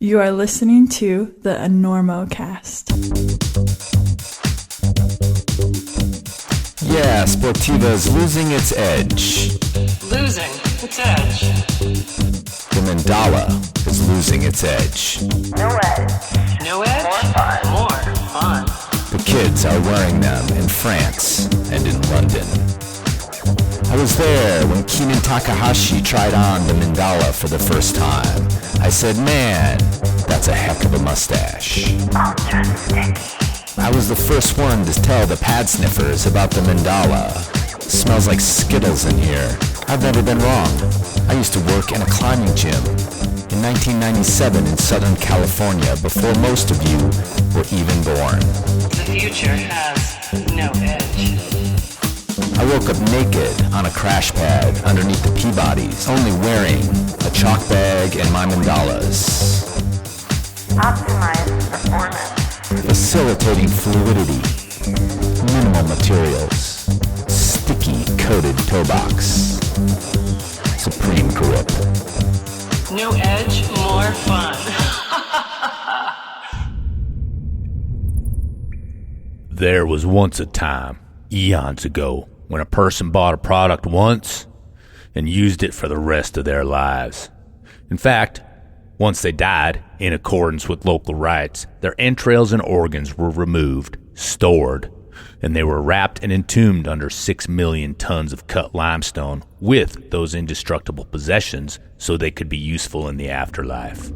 You are listening to the Enormocast. Yeah, Sportiva is losing its edge. Losing its edge. The mandala is losing its edge. No edge. No edge? More fun. More fun. The kids are wearing them in France and in London. I was there when Keenan Takahashi tried on the mandala for the first time. I said, man, that's a heck of a mustache. Ultra sticky. I was the first one to tell the pad sniffers about the mandala. Smells like Skittles in here. I've never been wrong. I used to work in a climbing gym in 1997 in Southern California before most of you were even born. The future has no edge. I woke up naked on a crash pad underneath the Peabodys, only wearing a chalk bag and my mandalas. Optimize performance. Facilitating fluidity, minimal materials, sticky coated toe box, supreme grip. No edge, more fun. There was once a time, eons ago, when a person bought a product once and used it for the rest of their lives. In fact, once they died, in accordance with local rites, their entrails and organs were removed, stored, and they were wrapped and entombed under 6 million tons of cut limestone with those indestructible possessions so they could be useful in the afterlife.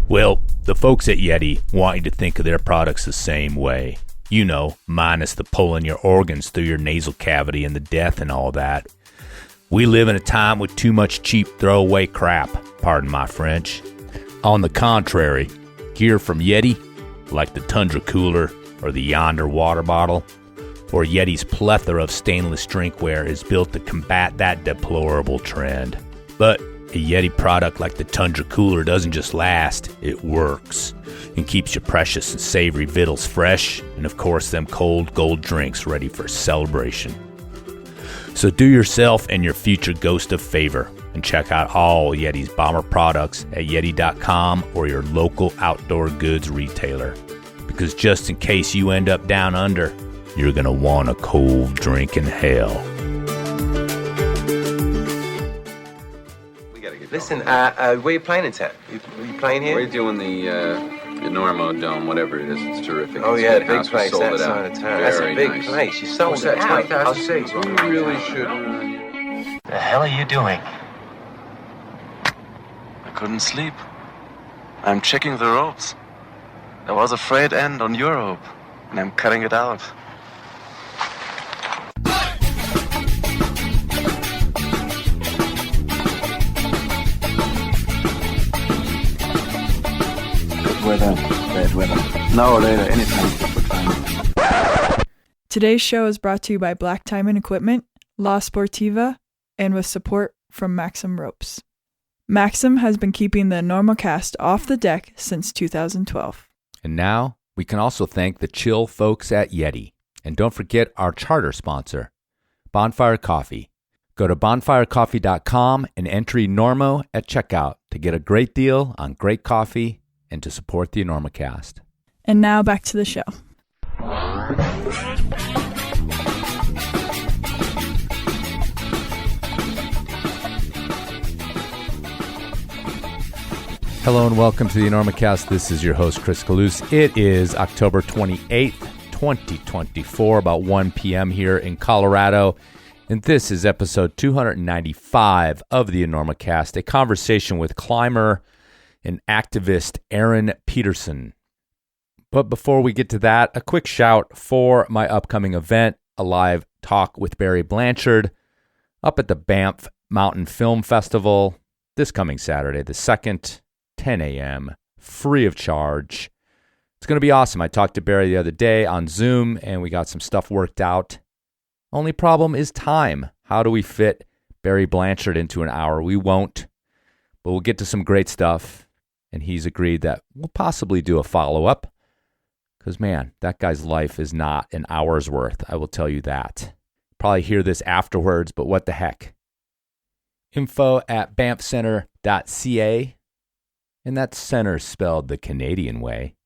Well, the folks at Yeti want you to think of their products the same way. You know, minus the pulling your organs through your nasal cavity and the death and all that. We live in a time with too much cheap throwaway crap, pardon my French. On the contrary, gear from Yeti, like the Tundra cooler or the Yonder water bottle, or Yeti's plethora of stainless drinkware is built to combat that deplorable trend. But a Yeti product like the Tundra cooler doesn't just last, it works, and keeps your precious and savory victuals fresh, and of course them cold gold drinks ready for celebration. So do yourself and your future ghost a favor and check out all Yeti's bomber products at Yeti.com or your local outdoor goods retailer. Because just in case you end up down under, you're gonna want a cold drink in hell. Listen, where are you playing in town? You playing here? We're doing the Enormo Dome, whatever it is. It's terrific. Oh, It's yeah, big big house. We place sold that it out. side of town. That's a Very big nice. place. You sold it. 20,000 seats. We really should. The hell are you doing? I couldn't sleep. I'm checking the ropes. There was a frayed end on your rope, and I'm cutting it out. Good weather, bad weather. Now or later, anytime. Today's show is brought to you by Black Diamond Equipment, La Sportiva, and with support from Maxim Ropes. Maxim has been keeping the Enormocast off the deck since 2012. And now, we can also thank the chill folks at Yeti. And don't forget our charter sponsor, Bonfire Coffee. Go to bonfirecoffee.com and enter Enormo at checkout to get a great deal on great coffee and to support the Enormocast. And now back to the show. Hello and welcome to the Enormocast. This is your host, Chris Kalous. It is October 28th, 2024, about 1 p.m. here in Colorado. And this is episode 295 of the Enormocast, a conversation with climber and activist Aaron Peterson. But before we get to that, a quick shout for my upcoming event, a live talk with Barry Blanchard up at the Banff Mountain Film Festival this coming Saturday, the 2nd, 10 a.m., free of charge. It's going to be awesome. I talked to Barry the other day on Zoom, and we got some stuff worked out. Only problem is time. How do we fit Barry Blanchard into an hour? We won't, but we'll get to some great stuff, and he's agreed that we'll possibly do a follow-up, because, man, that guy's life is not an hour's worth, I will tell you that. Probably hear this afterwards, but what the heck. Info at banffcenter.ca And that's center spelled the Canadian way.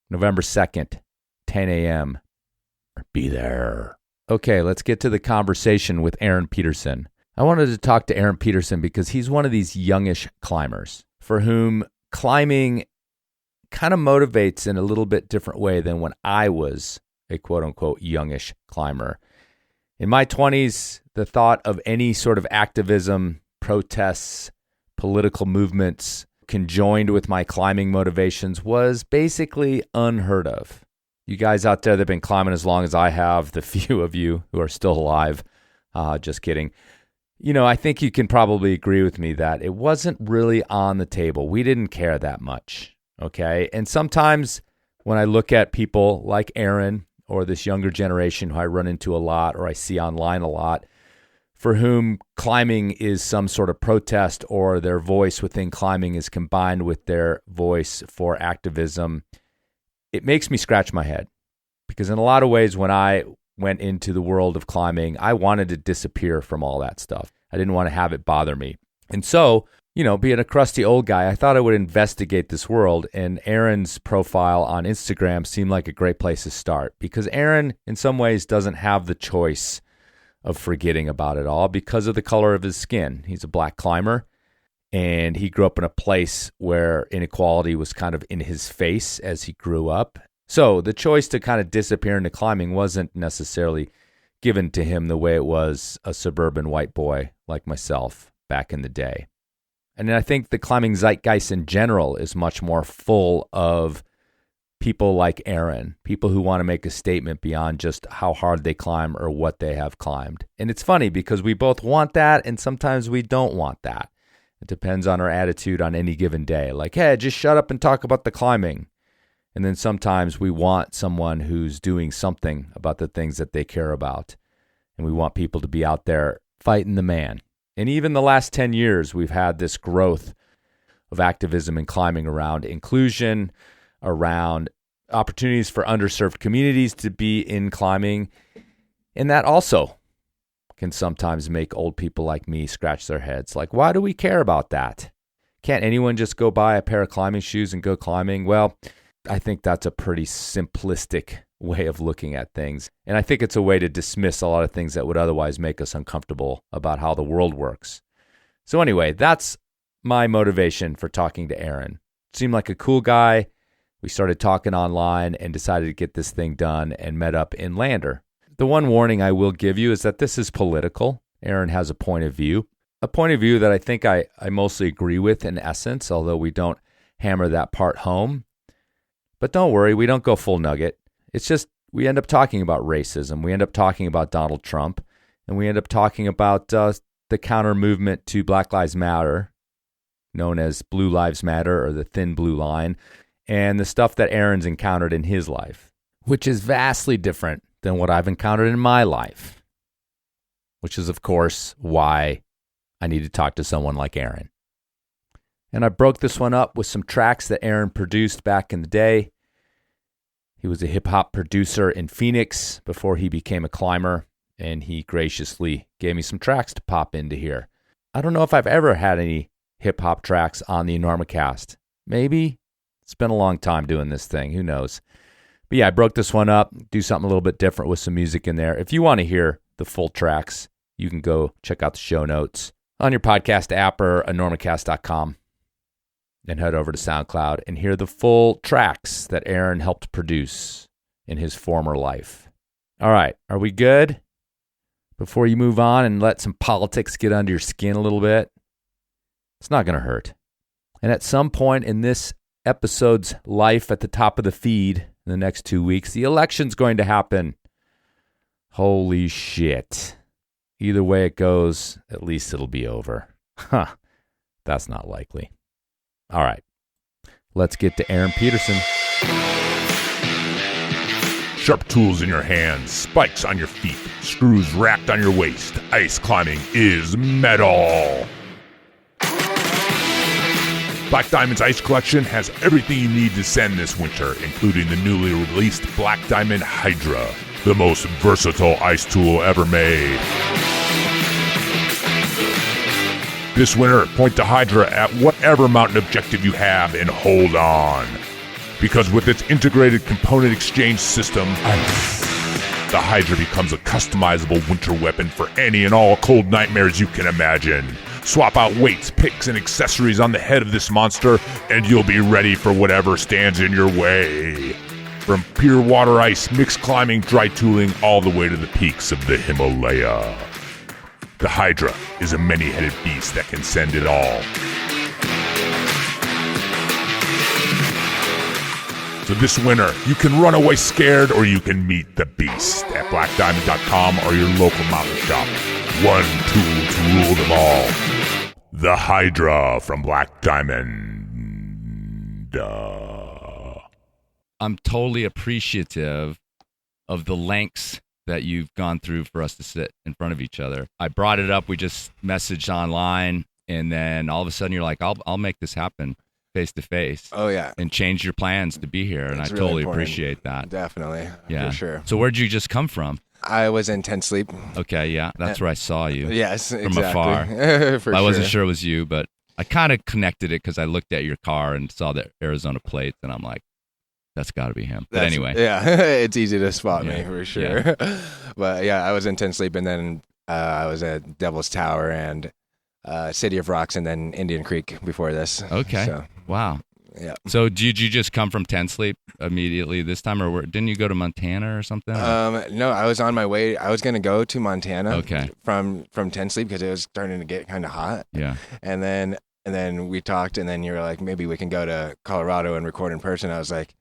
November 2nd, 10 a.m. Be there. Okay, let's get to the conversation with Aaron Peterson. I wanted to talk to Aaron Peterson because he's one of these youngish climbers for whom climbing kind of motivates in a little bit different way than when I was a quote-unquote youngish climber. In my 20s, the thought of any sort of activism, protests, political movements conjoined with my climbing motivations was basically unheard of. You guys out there that have been climbing as long as I have, the few of you who are still alive, just kidding. You know, I think you can probably agree with me that it wasn't really on the table. We didn't care that much, okay? And sometimes when I look at people like Aaron or this younger generation who I run into a lot or I see online a lot, for whom climbing is some sort of protest or their voice within climbing is combined with their voice for activism, it makes me scratch my head. Because in a lot of ways, when I went into the world of climbing, I wanted to disappear from all that stuff. I didn't want to have it bother me. And so, you know, being a crusty old guy, I thought I would investigate this world. And Aaron's profile on Instagram seemed like a great place to start. Because Aaron, in some ways, doesn't have the choice of forgetting about it all because of the color of his skin. He's a black climber, and he grew up in a place where inequality was kind of in his face as he grew up. So the choice to kind of disappear into climbing wasn't necessarily given to him the way it was a suburban white boy like myself back in the day. And I think the climbing zeitgeist in general is much more full of people like Aaron, people who want to make a statement beyond just how hard they climb or what they have climbed. And it's funny because we both want that and sometimes we don't want that. It depends on our attitude on any given day. Like, hey, just shut up and talk about the climbing. And then sometimes we want someone who's doing something about the things that they care about. And we want people to be out there fighting the man. And even the last 10 years, we've had this growth of activism and climbing around inclusion, around opportunities for underserved communities to be in climbing. And that also can sometimes make old people like me scratch their heads. Like, why do we care about that? Can't anyone just go buy a pair of climbing shoes and go climbing? Well, I think that's a pretty simplistic way of looking at things. And I think it's a way to dismiss a lot of things that would otherwise make us uncomfortable about how the world works. So anyway, that's my motivation for talking to Aaron. Seemed like a cool guy. We started talking online and decided to get this thing done and met up in Lander. The one warning I will give you is that this is political. Aaron has a point of view that I think I mostly agree with in essence, although we don't hammer that part home. But don't worry, we don't go full nugget. It's just we end up talking about racism. We end up talking about Donald Trump. And we end up talking about the counter movement to Black Lives Matter, known as Blue Lives Matter or the Thin Blue Line, and the stuff that Aaron's encountered in his life, which is vastly different than what I've encountered in my life, which is, of course, why I need to talk to someone like Aaron. And I broke this one up with some tracks that Aaron produced back in the day. He was a hip-hop producer in Phoenix before he became a climber, and he graciously gave me some tracks to pop into here. I don't know if I've ever had any hip-hop tracks on the Enormocast. Maybe. It's been a long time doing this thing. Who knows? But yeah, I broke this one up, do something a little bit different with some music in there. If you want to hear the full tracks, you can go check out the show notes on your podcast app or enormocast.com. And head over to SoundCloud and hear the full tracks that Aaron helped produce in his former life. All right, are we good? Before you move on and let some politics get under your skin a little bit, it's not going to hurt. And at some point in this episode's life at the top of the feed in the next 2 weeks, the election's going to happen. Holy shit. Either way it goes, at least it'll be over. Huh, that's not likely. All right, let's get to Aaron Peterson. Sharp tools in your hands, spikes on your feet, screws racked on your waist. Ice climbing is metal. Black Diamond's ice collection has everything you need to send this winter, including the newly released Black Diamond Hydra, the most versatile ice tool ever made. This winter, point the Hydra at whatever mountain objective you have and hold on. Because with its integrated component exchange system, the Hydra becomes a customizable winter weapon for any and all cold nightmares you can imagine. Swap out weights, picks, and accessories on the head of this monster, and you'll be ready for whatever stands in your way. From pure water ice, mixed climbing, dry tooling, all the way to the peaks of the Himalaya. The Hydra is a many-headed beast that can send it all. So this winter, you can run away scared or you can meet the beast at blackdiamond.com or your local mountain shop. One tool to rule them all. The Hydra from Black Diamond. I'm totally appreciative of the lengths that you've gone through for us to sit in front of each other. I brought it up. We just messaged online, and then all of a sudden you're like, I'll make this happen face to face. Oh, yeah. And change your plans to be here, and It's I really totally important. appreciate that. Definitely. Yeah. For sure. So where'd you just come from? I was in tent sleep. Okay, yeah. That's where I saw you. Yes, from exactly. afar. For I wasn't sure. sure it was you, but I kind of connected it because I looked at your car and saw the Arizona plates, and I'm like, that's got to be him. But anyway. Yeah, it's easy to spot me Yeah, for sure. But yeah, I was in tent sleep, and then I was at Devil's Tower and City of Rocks, and then Indian Creek before this. Okay. So, Wow. yeah. So did you just come from tent sleep immediately this time, or didn't you go to Montana or something? No, I was on my way. I was going to go to Montana Okay. from tent sleep because it was starting to get kind of hot. Yeah. And then we talked, and then you were like, maybe we can go to Colorado and record in person. I was like,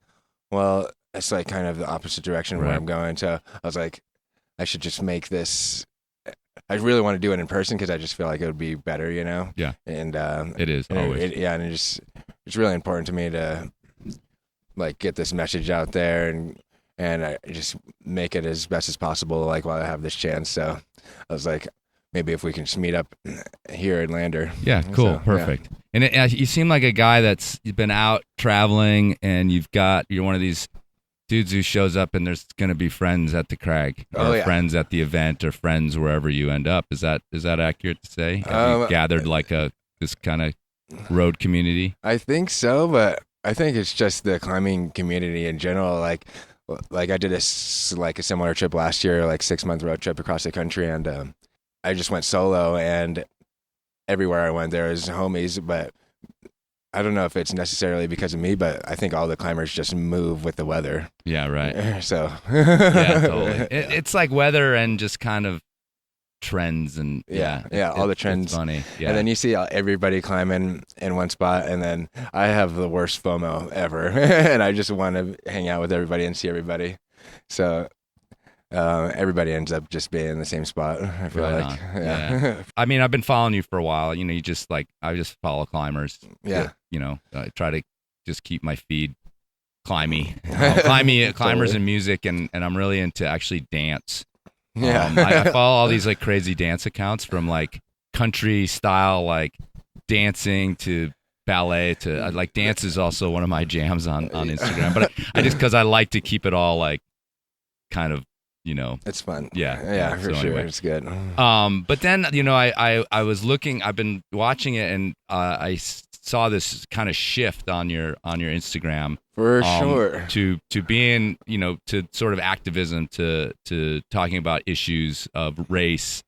well, it's like kind of the opposite direction where Right. I'm going. So I was like, I should just make this. I really want to do it in person because I just feel like it would be better, you know? Yeah. And It is always. and it's really important to me to like get this message out there and I just make it as best as possible, like while I have this chance. So I was like, maybe if we can just meet up here in Lander. Yeah, cool, So, perfect. And you seem like a guy that's been out traveling, and you're one of these dudes who shows up and there's going to be friends at the crag, or friends at the event, or friends wherever you end up. Is that accurate to say? Have you gathered like this kind of road community? I think so, but I think it's just the climbing community in general. Like I did a similar trip last year, like 6-month road trip across the country, and I just went solo, and everywhere I went there was homies, but I don't know if it's necessarily because of me, but I think all the climbers just move with the weather. Yeah, right. So yeah, totally. It's like weather and just kind of trends and all the trends. It's funny. Yeah. And then you see everybody climbing in one spot, and then I have the worst FOMO ever, and I just want to hang out with everybody and see everybody. So everybody ends up just being in the same spot. I feel Right like, on. Yeah. I mean, I've been following you for a while. You know, I just follow climbers. Yeah. You know, I try to just keep my feed climbers and music, and I'm really into actually dance. Yeah. I follow all these like crazy dance accounts, from like country style, like dancing, to ballet, to like dance is also one of my jams on Instagram. But I just, because I like to keep it all like kind of, you know, it's fun. Yeah, for so sure. anyway. It's good. But then, you know, I was looking, I've been watching it, and I saw this kind of shift on your Instagram. For sure. To being, you know, to sort of activism, to talking about issues of race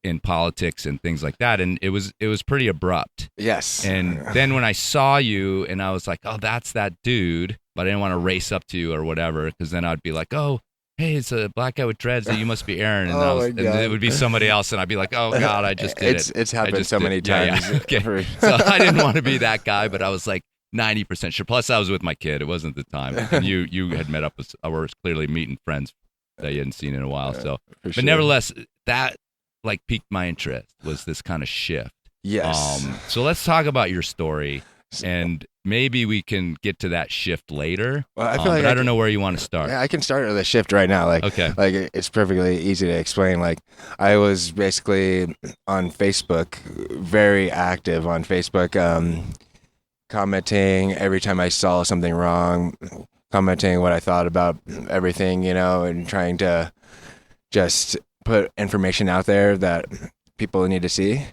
in politics and things like that. And it was pretty abrupt. Yes. And then when I saw you, and I was like, oh, that's that dude, but I didn't want to race up to you or whatever, because then I'd be like, oh, hey, it's a black guy with dreads. You must be Aaron. And, and it would be somebody else, and I'd be like, oh, God, I just did it. It's happened so many times. Yeah. Okay. So I didn't want to be that guy, but I was like 90% sure. Plus, I was with my kid. It wasn't the time. And you had met up with, I was clearly meeting friends that you hadn't seen in a while. So, but sure. nevertheless, that like piqued my interest, was this kind of shift. Yes. So let's talk about your story, and maybe we can get to that shift later. Well, I feel like but I don't know where you want to start. Yeah, I can start with a shift right now. Like, okay. Like it's perfectly easy to explain. Like, I was basically on Facebook, very active on Facebook, commenting every time I saw something wrong, commenting what I thought about everything, you know, and trying to just put information out there that people need to see.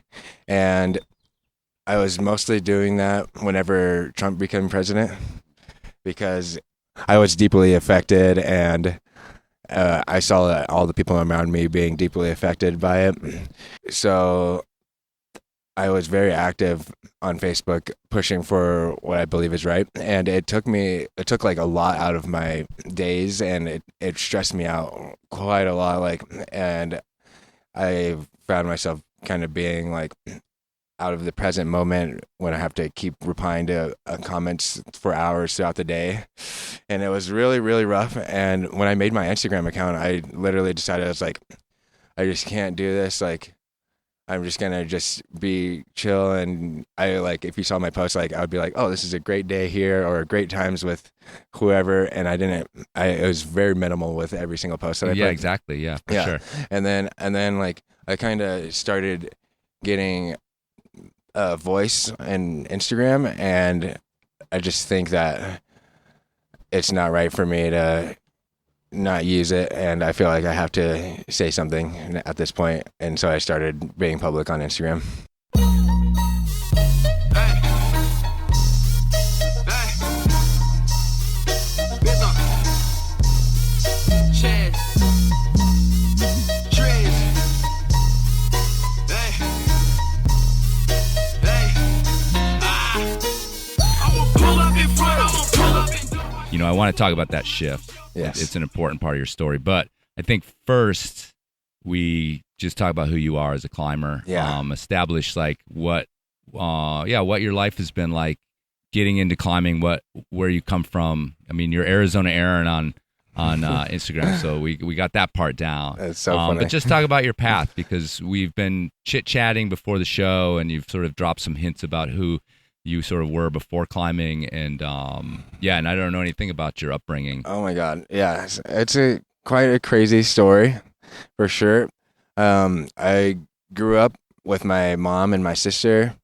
And I was mostly doing that whenever Trump became president, because I was deeply affected, and I saw that all the people around me being deeply affected by it. So I was very active on Facebook pushing for what I believe is right. And it took like a lot out of my days, and it stressed me out quite a lot. Like, and I found myself kind of being like out of the present moment when I have to keep replying to comments for hours throughout the day. And it was really, really rough. And when I made my Instagram account, I literally decided, I was like, I just can't do this. Like, I'm just gonna just be chill. And I, like, if you saw my post, like, I would be like, oh, this is a great day here, or great times with whoever. And it was very minimal with every single post that I put. Yeah, exactly. Yeah, for sure. And then like, I kind of started getting a voice in Instagram, and I just think that it's not right for me to not use it, and I feel like I have to say something at this point, and so I started being public on Instagram. You know, I want to talk about that shift. Yes. It's an important part of your story. But I think first we just talk about who you are as a climber. Yeah. Establish like what your life has been like getting into climbing, where you come from. I mean, you're Arizona Aaron on Instagram, so we got that part down. That's so funny. But just talk about your path, because we've been chit-chatting before the show, and you've sort of dropped some hints about who you sort of were before climbing, and and I don't know anything about your upbringing. Oh my God, yeah, it's quite a crazy story, for sure. I grew up with my mom and my sister.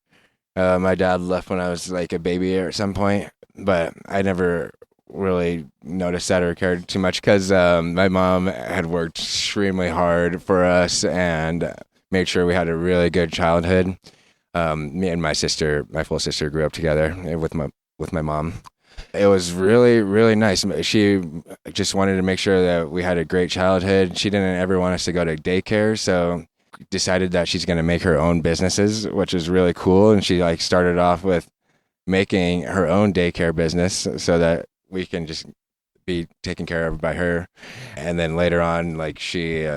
My dad left when I was like a baby at some point, but I never really noticed that or cared too much, because my mom had worked extremely hard for us and made sure we had a really good childhood. Me and my full sister grew up together with my mom. It was really, really nice. She just wanted to make sure that we had a great childhood. She didn't ever want us to go to daycare, so decided that she's going to make her own businesses, which is really cool. And she like started off with making her own daycare business so that we can just be taken care of by her. And then later on, like, she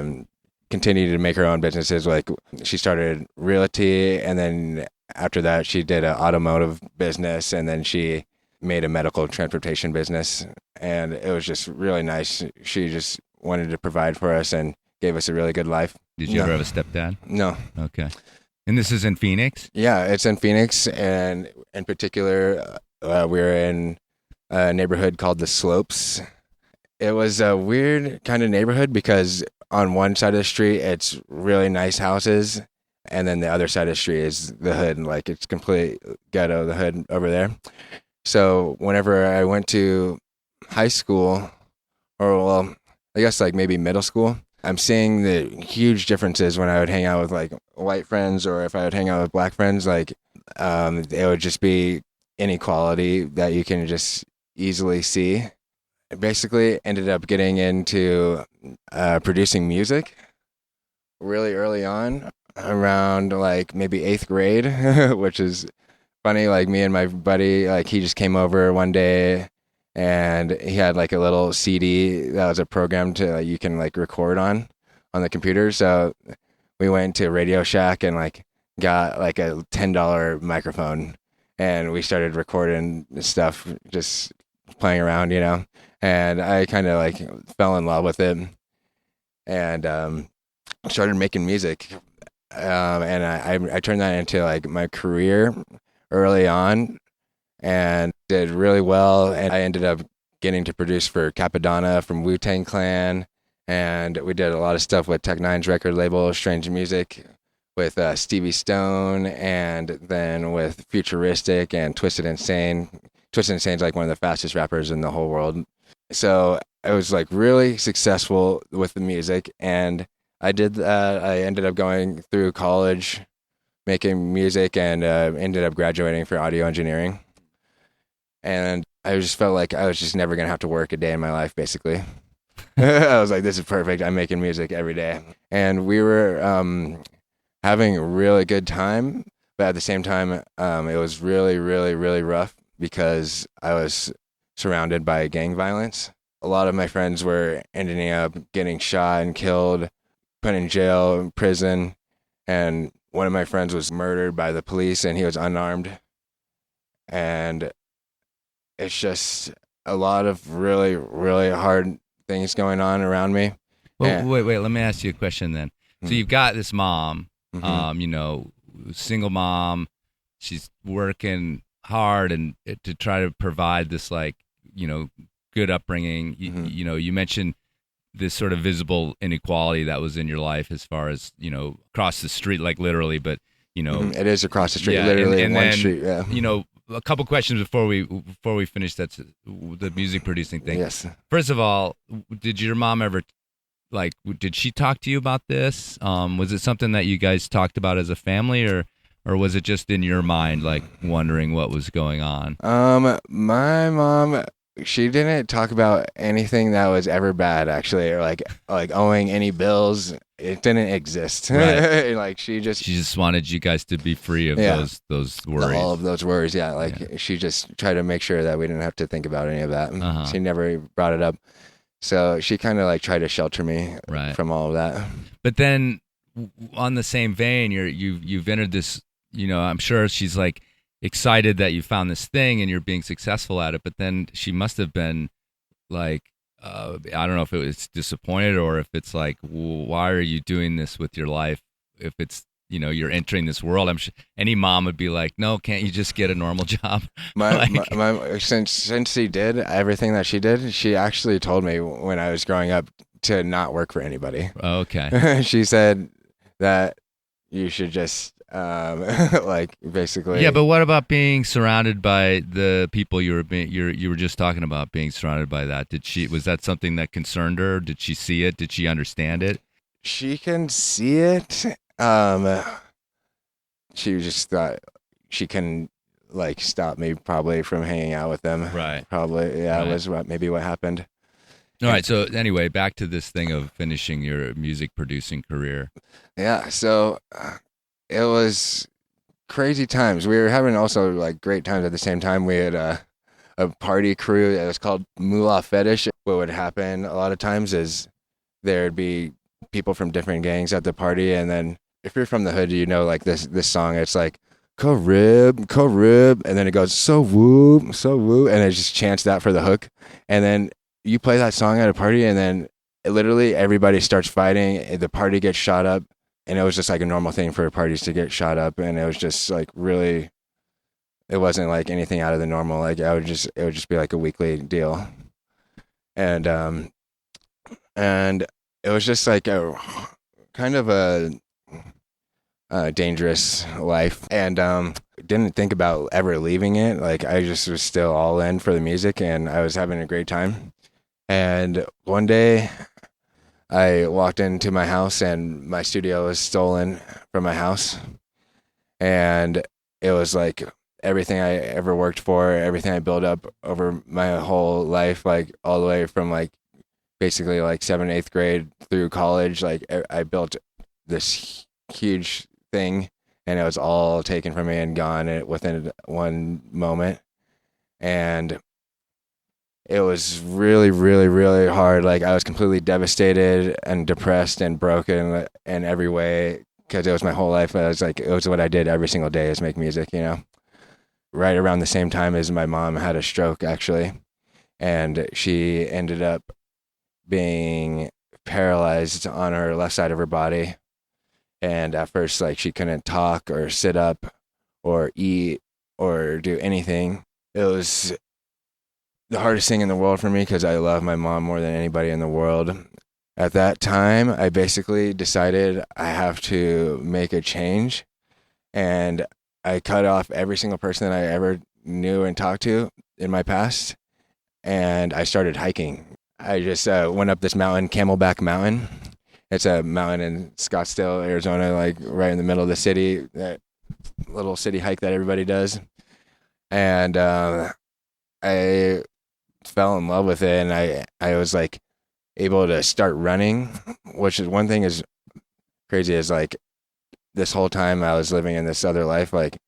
continued to make her own businesses. Like, she started realty, and then after that she did an automotive business, and then she made a medical transportation business, and it was just really nice. She just wanted to provide for us and gave us a really good life. Did you ever have a stepdad? No. Okay. And this is in Phoenix? Yeah, it's in Phoenix, and in particular, we're in a neighborhood called the Slopes. It was a weird kind of neighborhood, because on one side of the street, it's really nice houses, and then the other side of the street is the hood, and like, it's complete ghetto, the hood over there. So whenever I went to high school, or well, I guess like maybe middle school, I'm seeing the huge differences when I would hang out with like white friends, or if I would hang out with black friends. Like, it would just be inequality that you can just easily see. I basically ended up getting into producing music really early on, around like maybe 8th grade, which is funny. Like, me and my buddy, like, he just came over one day, and he had like a little CD that was a program to you can like record on the computer. So we went to Radio Shack and like got like a $10 microphone, and we started recording stuff, just playing around, you know. And I kind of like fell in love with it, and started making music. And I turned that into like my career early on, and did really well. And I ended up getting to produce for Capadonna from Wu-Tang Clan, and we did a lot of stuff with Tech Nine's record label, Strange Music, with Stevie Stone, and then with Futuristic and Twisted Insane. Twisted Insane's like one of the fastest rappers in the whole world. So I was like really successful with the music, and I did that. I ended up going through college, making music, and ended up graduating for audio engineering. And I just felt like I was just never going to have to work a day in my life, basically. I was like, this is perfect. I'm making music every day. And we were having a really good time, but at the same time, it was really, really, really rough because I was surrounded by gang violence. A lot of my friends were ending up getting shot and killed, put in jail, prison, and one of my friends was murdered by the police, and he was unarmed. And it's just a lot of really, really hard things going on around me. Well, wait, let me ask you a question then. So you've got this mom, single mom, she's working hard and to try to provide this good upbringing. You mentioned this sort of visible inequality that was in your life as far as, across the street, like literally, but, it is across the street, literally and one then, street, yeah. A couple questions before we finish the music producing thing. Yes. First of all, did your mom ever, did she talk to you about this? Was it something that you guys talked about as a family, or was it just in your mind, wondering what was going on? My mom, she didn't talk about anything that was ever bad, actually, or like owing any bills. It didn't exist. Right. She just wanted you guys to be free of those worries. All of those worries, yeah. She just tried to make sure that we didn't have to think about any of that. Uh-huh. She never brought it up. So she kind of tried to shelter me from all of that. But then, on the same vein, you've entered this. I'm sure she's excited that you found this thing and you're being successful at it. But then she must have been I don't know if it was disappointed or if it's why are you doing this with your life? If it's you're entering this world, I'm sure any mom would be like, no, can't you just get a normal job? My since she did everything that she did, she actually told me when I was growing up to not work for anybody. Okay. She said that you should just basically. Yeah, but what about being surrounded by the people you were just talking about, being surrounded by that? Was that something that concerned her? Did she see it? Did she understand it? She can see it. She just thought she can stop me probably from hanging out with them. Right. Probably, yeah. Right. Was maybe what happened. All right. So anyway, back to this thing of finishing your music producing career. Yeah. So it was crazy times. We were having also great times at the same time. We had a party crew that was called Moolah Fetish. What would happen a lot of times is there'd be people from different gangs at the party, and then if you're from the hood, this song. It's Carib, and then it goes so woo, and it just chants that for the hook, and then you play that song at a party, and then literally everybody starts fighting. The party gets shot up, and it was just a normal thing for parties to get shot up, and it was just really. It wasn't anything out of the normal. It would just be a weekly deal, and it was just a kind of a dangerous life, and didn't think about ever leaving it. I just was still all in for the music, and I was having a great time. And one day I walked into my house and my studio was stolen from my house, and it was everything I ever worked for, everything I built up over my whole life, all the way from basically 7th, 8th grade through college. I built this huge thing, and it was all taken from me and gone within one moment. And it was really, really, really hard. I was completely devastated and depressed and broken in every way, because it was my whole life. It was what I did every single day, is make music, Right around the same time as my mom had a stroke, actually, and she ended up being paralyzed on her left side of her body. And at first, she couldn't talk or sit up or eat or do anything. It was the hardest thing in the world for me, because I love my mom more than anybody in the world. At that time, I basically decided I have to make a change, and I cut off every single person that I ever knew and talked to in my past, and I started hiking. I just went up this mountain, Camelback Mountain, It's a mountain in Scottsdale, Arizona, like right in the middle of the city, that little city hike that everybody does. And I fell in love with it, and I was like able to start running, which is one thing is crazy is like this whole time I was living in this other life, like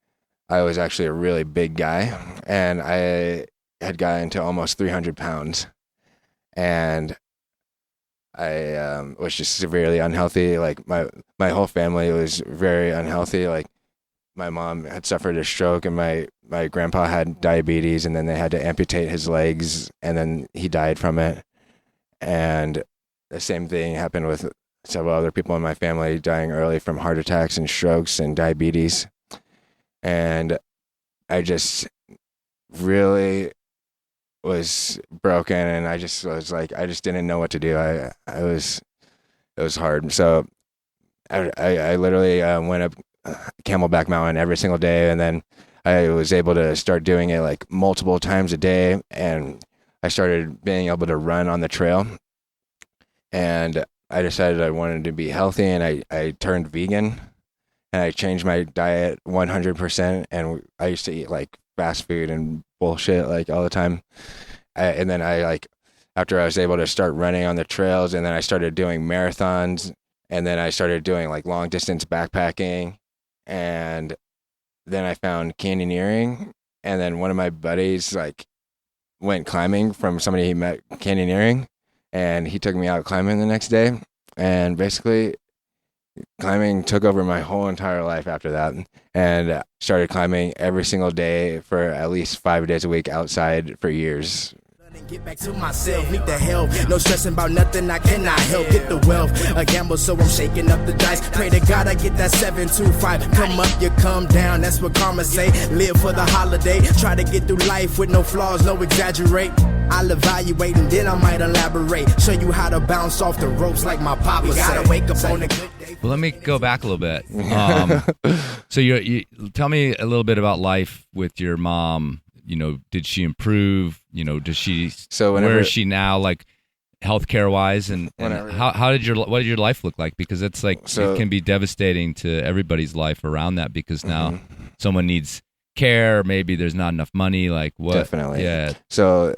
I was actually a really big guy, and I had gotten to almost 300 pounds, and I was just severely unhealthy. Like my whole family was very unhealthy. Like my mom had suffered a stroke, and my grandpa had diabetes, and then they had to amputate his legs, and then he died from it. And the same thing happened with several other people in my family dying early from heart attacks and strokes and diabetes. And I just really was broken, and I just was like, I just didn't know what to do. It was hard. So I literally went up Camelback Mountain every single day, and then I was able to start doing it like multiple times a day, and I started being able to run on the trail, and I decided I wanted to be healthy, and I turned vegan, and I changed my diet 100%, and I used to eat like fast food and bullshit like all the time. And then after I was able to start running on the trails, and then I started doing marathons, and then I started doing like long distance backpacking, and then I found canyoneering, and then one of my buddies like went climbing from somebody he met canyoneering, and he took me out climbing the next day, and basically climbing took over my whole entire life after that, and started climbing every single day for at least 5 days a week outside for years. Get back to myself, need the help. No stressing about nothing, I cannot help. Get the wealth, a gamble, so I'm shaking up the dice. Pray to God I get that 725. Come up, you come down, that's what karma say. Live for the holiday, try to get through life with no flaws, no exaggerate. I'll evaluate and then I might elaborate. Show you how to bounce off the ropes like my papa said. Gotta wake up on a good day. Well, let me go back a little bit. So you tell me a little bit about life with your mom. You know, did she improve? You know, does she? So where is she now, like healthcare wise, and what did your life look like? Because it's like it can be devastating to everybody's life around that, because now someone needs care. Maybe there's not enough money. Like what? Definitely. Yeah. So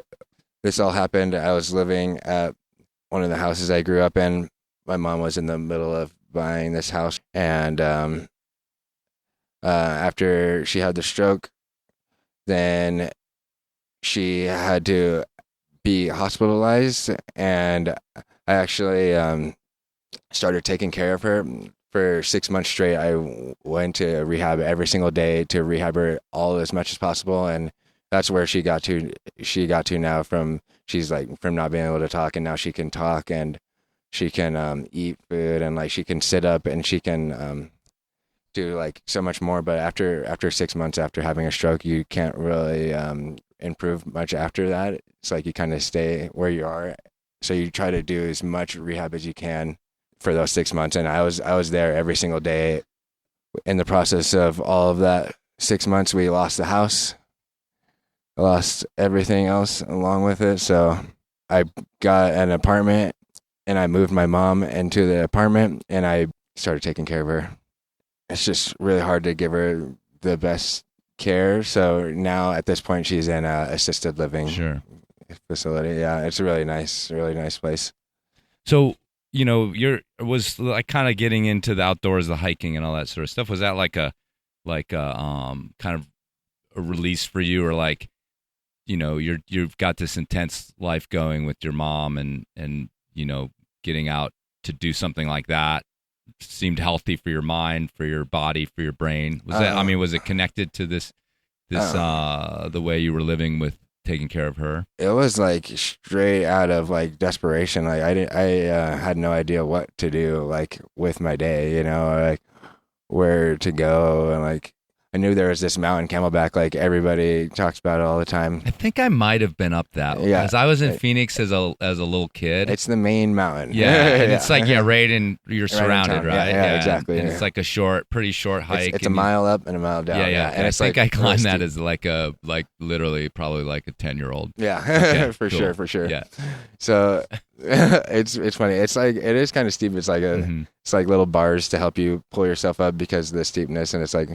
this all happened. I was living at one of the houses I grew up in. My mom was in the middle of buying this house, and after she had the stroke, then she had to be hospitalized, and I actually started taking care of her for 6 months straight. I went to rehab every single day to rehab her all as much as possible, and that's where she got to. She got to now from not being able to talk, and now she can talk, and she can eat food, and like she can sit up, and she can do like so much more. But after 6 months after having a stroke, you can't really improve much after that. It's like you kind of stay where you are, so you try to do as much rehab as you can for those 6 months. And I was there every single day. In the process of all of that 6 months, we lost the house, lost everything else along with it. So I got an apartment, and I moved my mom into the apartment, and I started taking care of her. It's just really hard to give her the best care. So now at this point, she's in a assisted living facility. Yeah, it's a really nice place. So, you know, was like kind of getting into the outdoors, the hiking and all that sort of stuff. Was that like a kind of a release for you, or like, you know, you've got this intense life going with your mom, and you know, getting out to do something like that seemed healthy for your mind, for your body, for your brain? Was that? I mean, was it connected to this the way you were living with taking care of her? It was like straight out of like desperation. Like I had no idea what to do like with my day, you know, like where to go, and like I knew there was this mountain, Camelback, like everybody talks about it all the time. I think I might have been up that. Yeah. Because I was in Phoenix as a little kid. It's the main mountain. Yeah, and it's like, right in, you're surrounded, right? Yeah, exactly. And it's like a pretty short hike. It's a mile up and a mile down. Yeah. And I it's think like I climbed that as literally probably like a 10-year-old. Yeah, okay, for sure. Yeah. So it's funny. It's like, it is kind of steep. It's like it's like little bars to help you pull yourself up because of the steepness, and it's like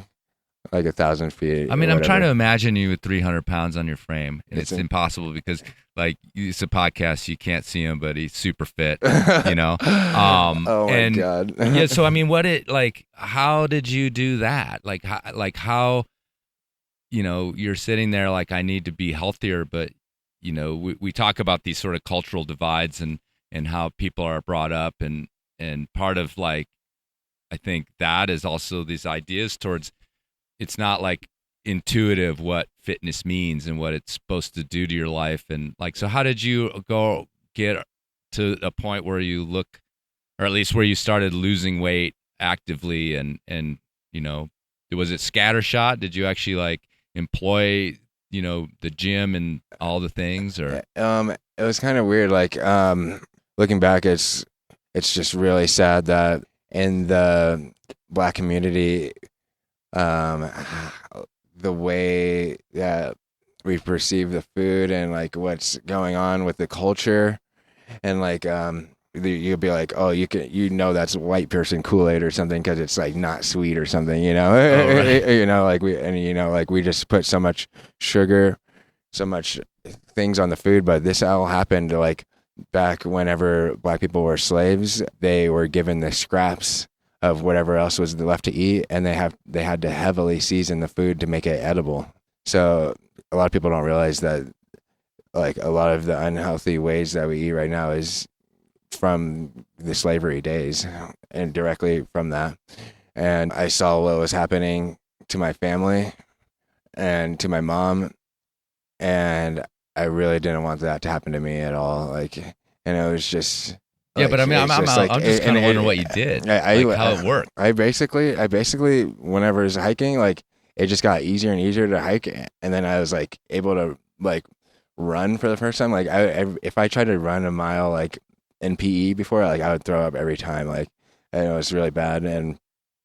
1,000 feet. I mean, I'm trying to imagine you with 300 pounds on your frame, and it's impossible because, like, it's a podcast, you can't see him, but he's super fit, you know. Oh my God. Yeah. So I mean, how did you do that? Like how, you know, you're sitting there like, I need to be healthier, but you know, we talk about these sort of cultural divides and how people are brought up, and part of, like, I think that is also these ideas towards, it's not like intuitive what fitness means and what it's supposed to do to your life. And like, so how did you get to a point where you look, or at least where you started losing weight actively, and you know, was it scattershot? Did you actually like employ, you know, the gym and all the things, or? It was kind of weird. Like, looking back, it's just really sad that in the Black community, the way that we perceive the food and like what's going on with the culture, and like you'll be like, oh, you know that's white person Kool-Aid or something because it's like not sweet or something, you know. Oh, right. You know, like we just put so much sugar, so much things on the food. But this all happened like back whenever Black people were slaves. They were given the scraps of whatever else was left to eat, and they had to heavily season the food to make it edible. So a lot of people don't realize that, like, a lot of the unhealthy ways that we eat right now is from the slavery days and directly from that. And I saw what was happening to my family and to my mom, and I really didn't want that to happen to me at all. Like, and it was just. Yeah, but I mean, I'm just kind of wondering what you did, how it worked. I basically, whenever I was hiking, like, it just got easier and easier to hike, and then I was like able to like run for the first time. Like, if I tried to run a mile like in PE before, like, I would throw up every time, like, and it was really bad. And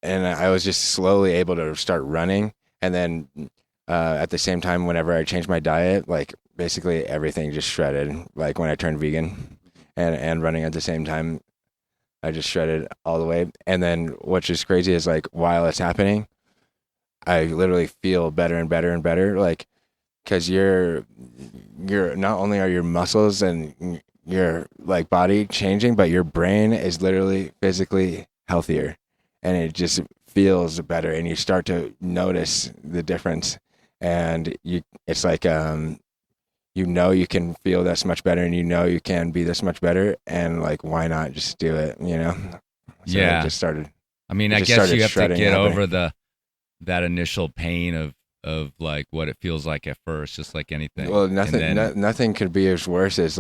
I was just slowly able to start running, and then at the same time, whenever I changed my diet, like, basically everything just shredded. Like when I turned vegan. And running at the same time, I just shredded all the way. And then what's just crazy is, like, while it's happening, I literally feel better and better and better. Like, because you're not only are your muscles and your like body changing, but your brain is literally physically healthier, and it just feels better. And you start to notice the difference, and it's like you know, you can feel this much better, and you know you can be this much better, and like, why not just do it, you know? So yeah. It just started. I mean, I guess you have to get over that initial pain of like what it feels like at first, just like anything. Well, nothing could be as worse as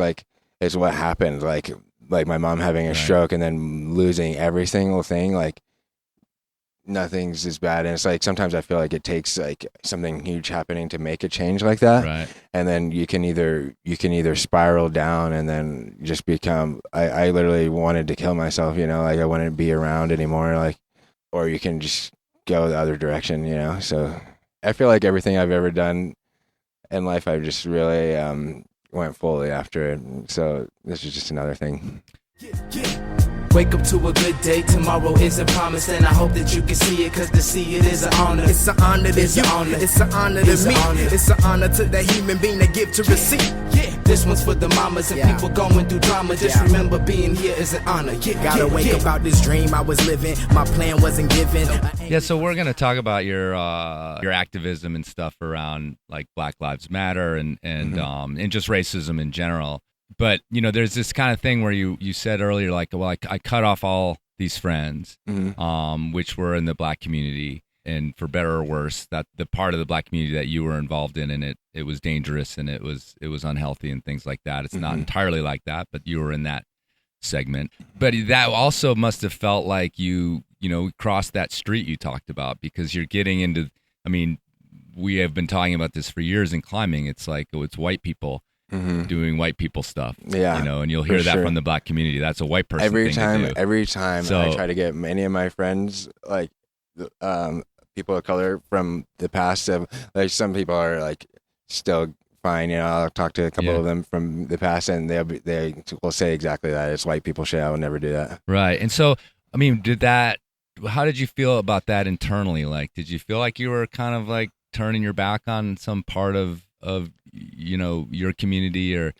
what happened. Like my mom having a stroke and then losing every single thing. Like, nothing's as bad, and it's like sometimes I feel like it takes like something huge happening to make a change like that, right? And then you can either spiral down and then just become. I literally wanted to kill myself, you know, like I wouldn't be around anymore, like, or you can just go the other direction, you know. So I feel like everything I've ever done in life, I just really went fully after it. So this is just another thing. Wake up to a good day, tomorrow isn't promised, and I hope that you can see it, cause to see it is an honor. It's an honor to you, it's an honor to me, it's an honor to the human being that give to receive. Yeah, this one's for the mamas and people going through drama. Just remember being here is an honor. Gotta wake up out this dream I was living, my plan wasn't given. Yeah, so we're gonna talk about your activism and stuff around like Black Lives Matter and just racism in general. But, you know, there's this kind of thing where you said earlier, like, well, I cut off all these friends, which were in the Black community, and for better or worse, that the part of the Black community that you were involved in, and it was dangerous and it was unhealthy and things like that. It's not entirely like that, but you were in that segment. But that also must have felt like you crossed that street you talked about, because you're getting into I mean, we have been talking about this for years in climbing. It's like, it's white people doing white people stuff. Yeah, you know, and you'll hear that from the black community. That's a white person thing to do. Every time I try to get many of my friends, like people of color from the past, like some people are like still fine. You know, I'll talk to a couple of them from the past, and they will say exactly that. It's white people shit. I would never do that. Right. And so, I mean, how did you feel about that internally? Like, did you feel like you were kind of like turning your back on some part of you know, your community, or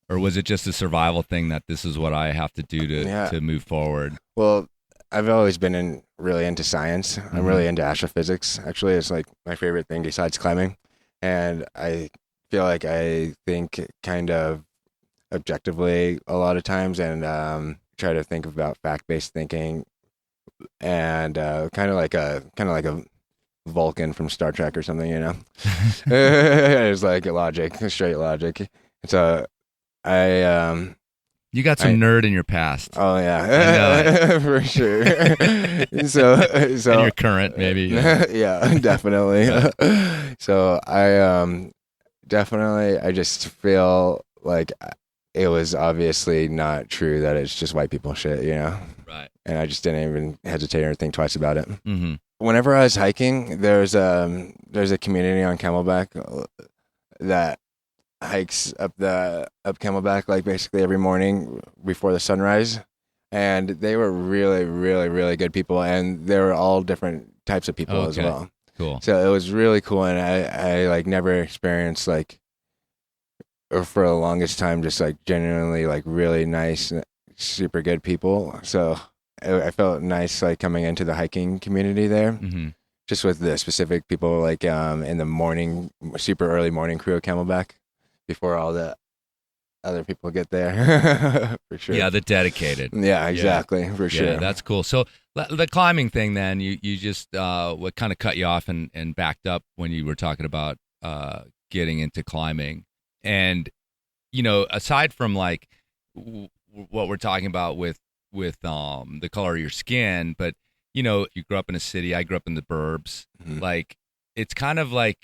was it just a survival thing that this is what I have to do to move forward? Well, I've always been really into science. I'm really into astrophysics. Actually, it's like my favorite thing besides climbing. And I feel like I think kind of objectively a lot of times, and try to think about fact-based thinking, and kind of like a Vulcan from Star Trek or something, you know. It's like logic, straight logic. So you got some nerd in your past. Oh yeah, for sure. so and your current maybe. Yeah, definitely. So I definitely, I just feel like it was obviously not true that it's just white people shit, you know. Right. And I just didn't even hesitate or think twice about it. Mm-hmm. Whenever I was hiking, there's a community on Camelback that hikes up Camelback like basically every morning before the sunrise, and they were really, really, really good people, and they were all different types of people as well. Cool. So it was really cool, and I like never experienced like, or for the longest time, just like genuinely like really nice, super good people. So I felt nice like coming into the hiking community there, just with the specific people like in the morning, super early morning crew of Camelback before all the other people get there. For sure. Yeah, the dedicated. Yeah, exactly. For sure. Yeah, that's cool. So the climbing thing, then you just what kind of cut you off and backed up when you were talking about getting into climbing, and you know, aside from like what we're talking about with the color of your skin, but you know, you grew up in a city, I grew up in the burbs. Like, it's kind of like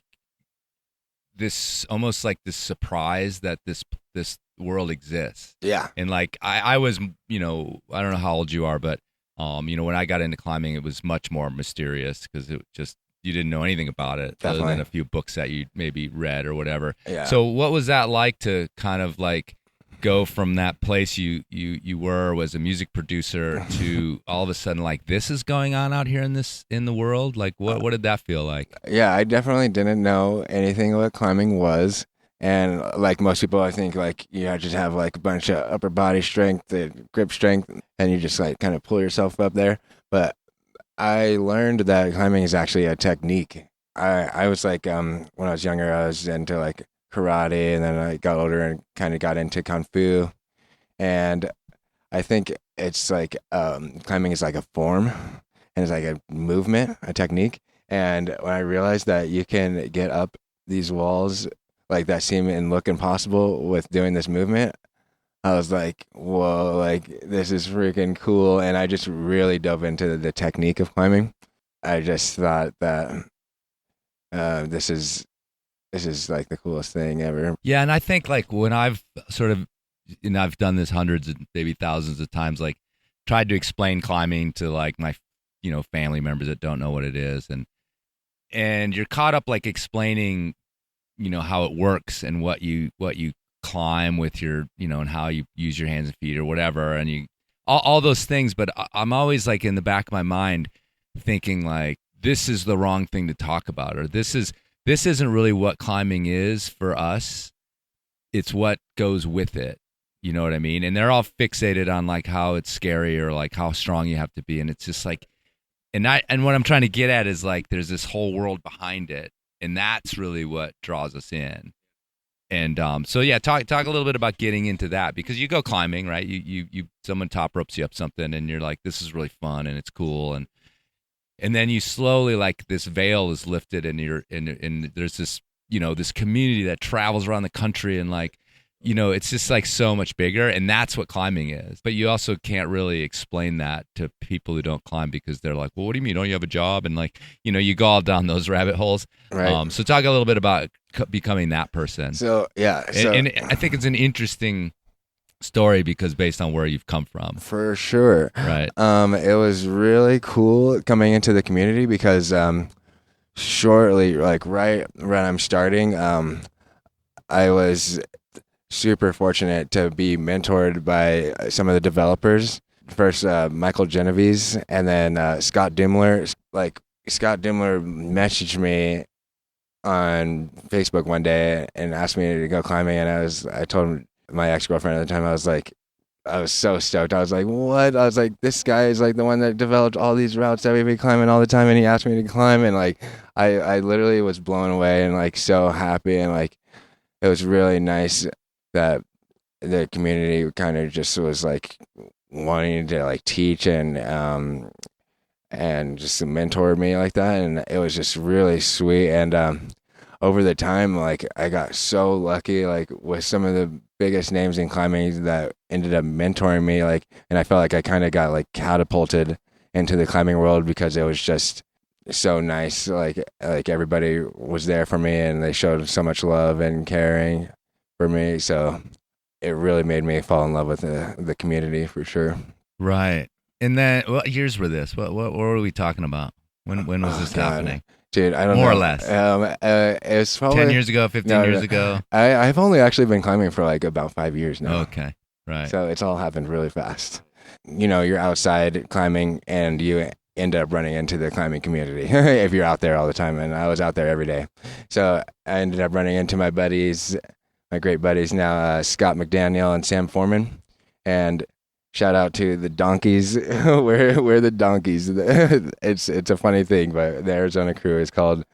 this, almost like this surprise that this world exists. Yeah. And like I was, you know, I don't know how old you are, but you know, when I got into climbing, it was much more mysterious because it just, you didn't know anything about it. Definitely. Other than a few books that you maybe read or whatever. Yeah. So what was that like to kind of like go from that place you were as a music producer to all of a sudden like this is going on out here in the world? Like what did that feel like? Yeah, I definitely didn't know anything what climbing was. And like most people, I think like you just have like a bunch of upper body strength, grip strength, and you just like kind of pull yourself up there. But I learned that climbing is actually a technique. I was like, when I was younger, I was into like karate, and then I got older and kind of got into kung fu. And I think it's like climbing is like a form, and it's like a movement, a technique. And when I realized that you can get up these walls like that seem and look impossible with doing this movement, I was like, whoa, like this is freaking cool. And I just really dove into the technique of climbing. I just thought that this is like the coolest thing ever. Yeah, and I think like when I've sort of, and I've done this hundreds and maybe thousands of times, like tried to explain climbing to like my, you know, family members that don't know what it is, and you're caught up like explaining, you know, how it works and what you climb with your, you know, and how you use your hands and feet or whatever, and you all those things. But I'm always like in the back of my mind thinking like this is the wrong thing to talk about, or this isn't really what climbing is for us. It's what goes with it. You know what I mean? And they're all fixated on like how it's scary or like how strong you have to be, and it's just like, and what I'm trying to get at is like there's this whole world behind it. And that's really what draws us in. And so yeah, talk a little bit about getting into that, because you go climbing, right? You someone top ropes you up something, and you're like, this is really fun and it's cool, and then you slowly like this veil is lifted, and you're and there's this, you know, this community that travels around the country and like it's just like so much bigger, and that's what climbing is. But you also can't really explain that to people who don't climb because they're like, well, what do you mean? Don't you have a job? And like, you go all down those rabbit holes. Right. So talk a little bit about becoming that person. So, yeah. And I think it's an interesting story because based on where you've come from. For sure. Right. It was really cool coming into the community because shortly, like right when I'm starting, I was super fortunate to be mentored by some of the developers. First, Michael Genovese, and then Scott Dimmler. Like, Scott Dimmler messaged me on Facebook one day and asked me to go climbing, and I told him, my ex-girlfriend at the time, I was so stoked. I was like, what? I was like, this guy is like the one that developed all these routes that we've been climbing all the time, and he asked me to climb, and like, I literally was blown away and like so happy, and like, it was really nice that the community kind of just was like wanting to like teach and just mentor me like that, and it was just really sweet. And over the time, like, I got so lucky, like with some of the biggest names in climbing that ended up mentoring me, like, and I felt like I kind of got like catapulted into the climbing world because it was just so nice. Like everybody was there for me, and they showed so much love and caring for me. So it really made me fall in love with the community for sure. Right. And then what years were this? What were we talking about? When was this happening? Dude, I don't know. More or less. It was probably 10 years ago, 15 years ago. I've only actually been climbing for like about 5 years now. Okay. Right. So it's all happened really fast. You're outside climbing and you end up running into the climbing community if you're out there all the time. And I was out there every day. So I ended up running into my buddies, my great buddies now, Scott McDaniel and Sam Foreman. And shout out to the donkeys. We're the donkeys. It's a funny thing, but the Arizona crew is called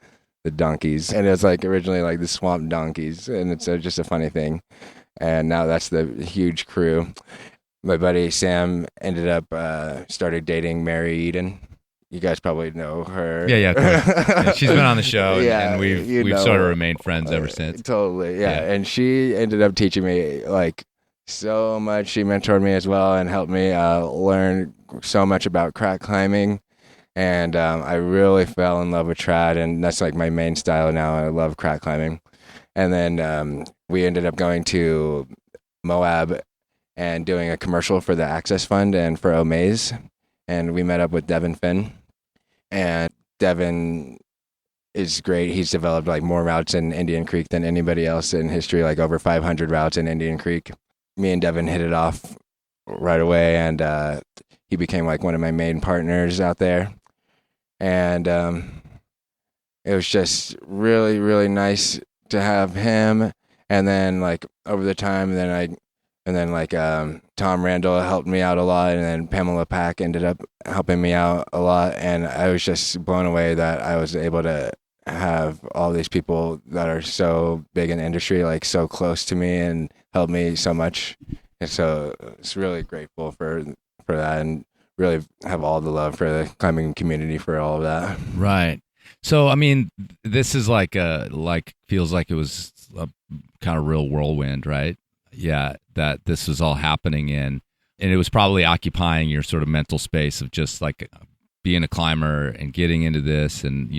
the donkeys. And it was like originally like the swamp donkeys. And it's just a funny thing. And now that's the huge crew. My buddy Sam ended up started dating Mary Eden. You guys probably know her. Yeah, of course. Yeah, she's been on the show, and we've sort of remained friends ever since. Totally, yeah. And she ended up teaching me like so much. She mentored me as well and helped me learn so much about crack climbing. And I really fell in love with trad, and that's like my main style now. I love crack climbing. And then we ended up going to Moab and doing a commercial for the Access Fund and for Omaze. And we met up with Devin Finn. And Devin is great. He's developed like more routes in Indian Creek than anybody else in history, like over 500 routes in Indian Creek. Me and Devin hit it off right away, and he became like one of my main partners out there. And it was just really, really nice to have him. And then like over the time, Tom Randall helped me out a lot, and then Pamela Pack ended up helping me out a lot, and I was just blown away that I was able to have all these people that are so big in the industry, like so close to me and help me so much. And so it's really grateful for that, and really have all the love for the climbing community for all of that. Right. So, I mean, this is feels like it was a kind of real whirlwind, right? Yeah, that this was all happening in, and it was probably occupying your sort of mental space of just like being a climber and getting into this, and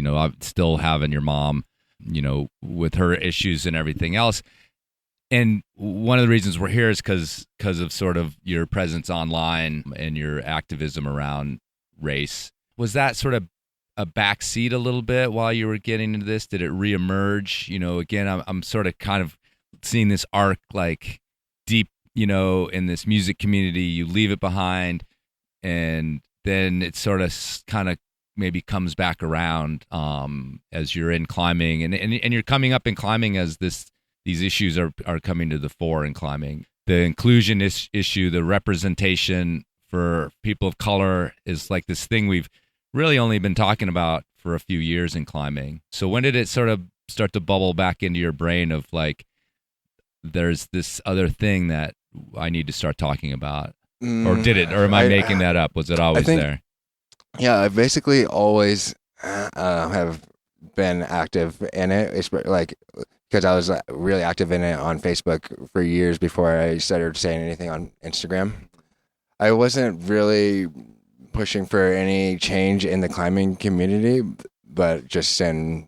still having your mom, with her issues and everything else. And one of the reasons we're here is because of sort of your presence online and your activism around race. Was that sort of a backseat a little bit while you were getting into this? Did it reemerge? Again, I'm sort of kind of seeing this arc like deep, in this music community. You leave it behind, and then it sort of kind of maybe comes back around as you're in climbing, and you're coming up in climbing as these issues are coming to the fore in climbing. The inclusion issue, the representation for people of color is like this thing we've really only been talking about for a few years in climbing. So when did it sort of start to bubble back into your brain of like, there's this other thing that I need to start talking about? Or did it? Or am I making that up? Was it always there? Yeah, I basically always have been active in it. It's like because I was really active in it on Facebook for years before I started saying anything on Instagram. I wasn't really pushing for any change in the climbing community, but just in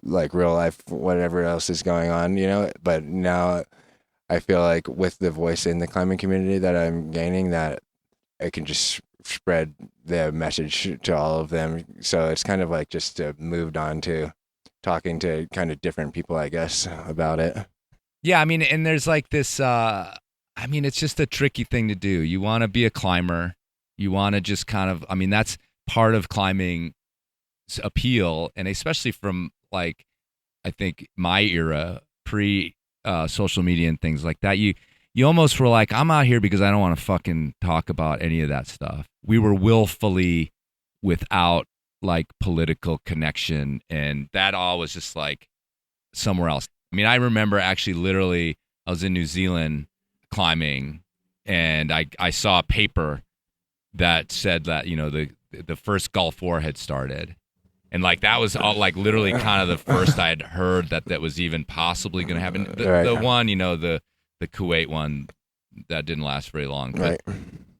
like real life, whatever else is going on, But now I feel like with the voice in the climbing community that I'm gaining, that I can just spread the message to all of them. So it's kind of like just moved on to talking to kind of different people, I guess, about it. Yeah, I mean, and there's like this, it's just a tricky thing to do. You want to be a climber. You want to just kind of, that's part of climbing's appeal. And especially from like, I think my era, social media and things like that, you almost were like, I'm out here because I don't want to fucking talk about any of that stuff. We were willfully without like political connection, and that all was just like somewhere else. I remember actually literally I was in New Zealand climbing, and I saw a paper that said that, the first Gulf War had started. And like that was all like literally kind of the first I had heard that was even possibly going to happen. The one, the Kuwait one, that didn't last very long. But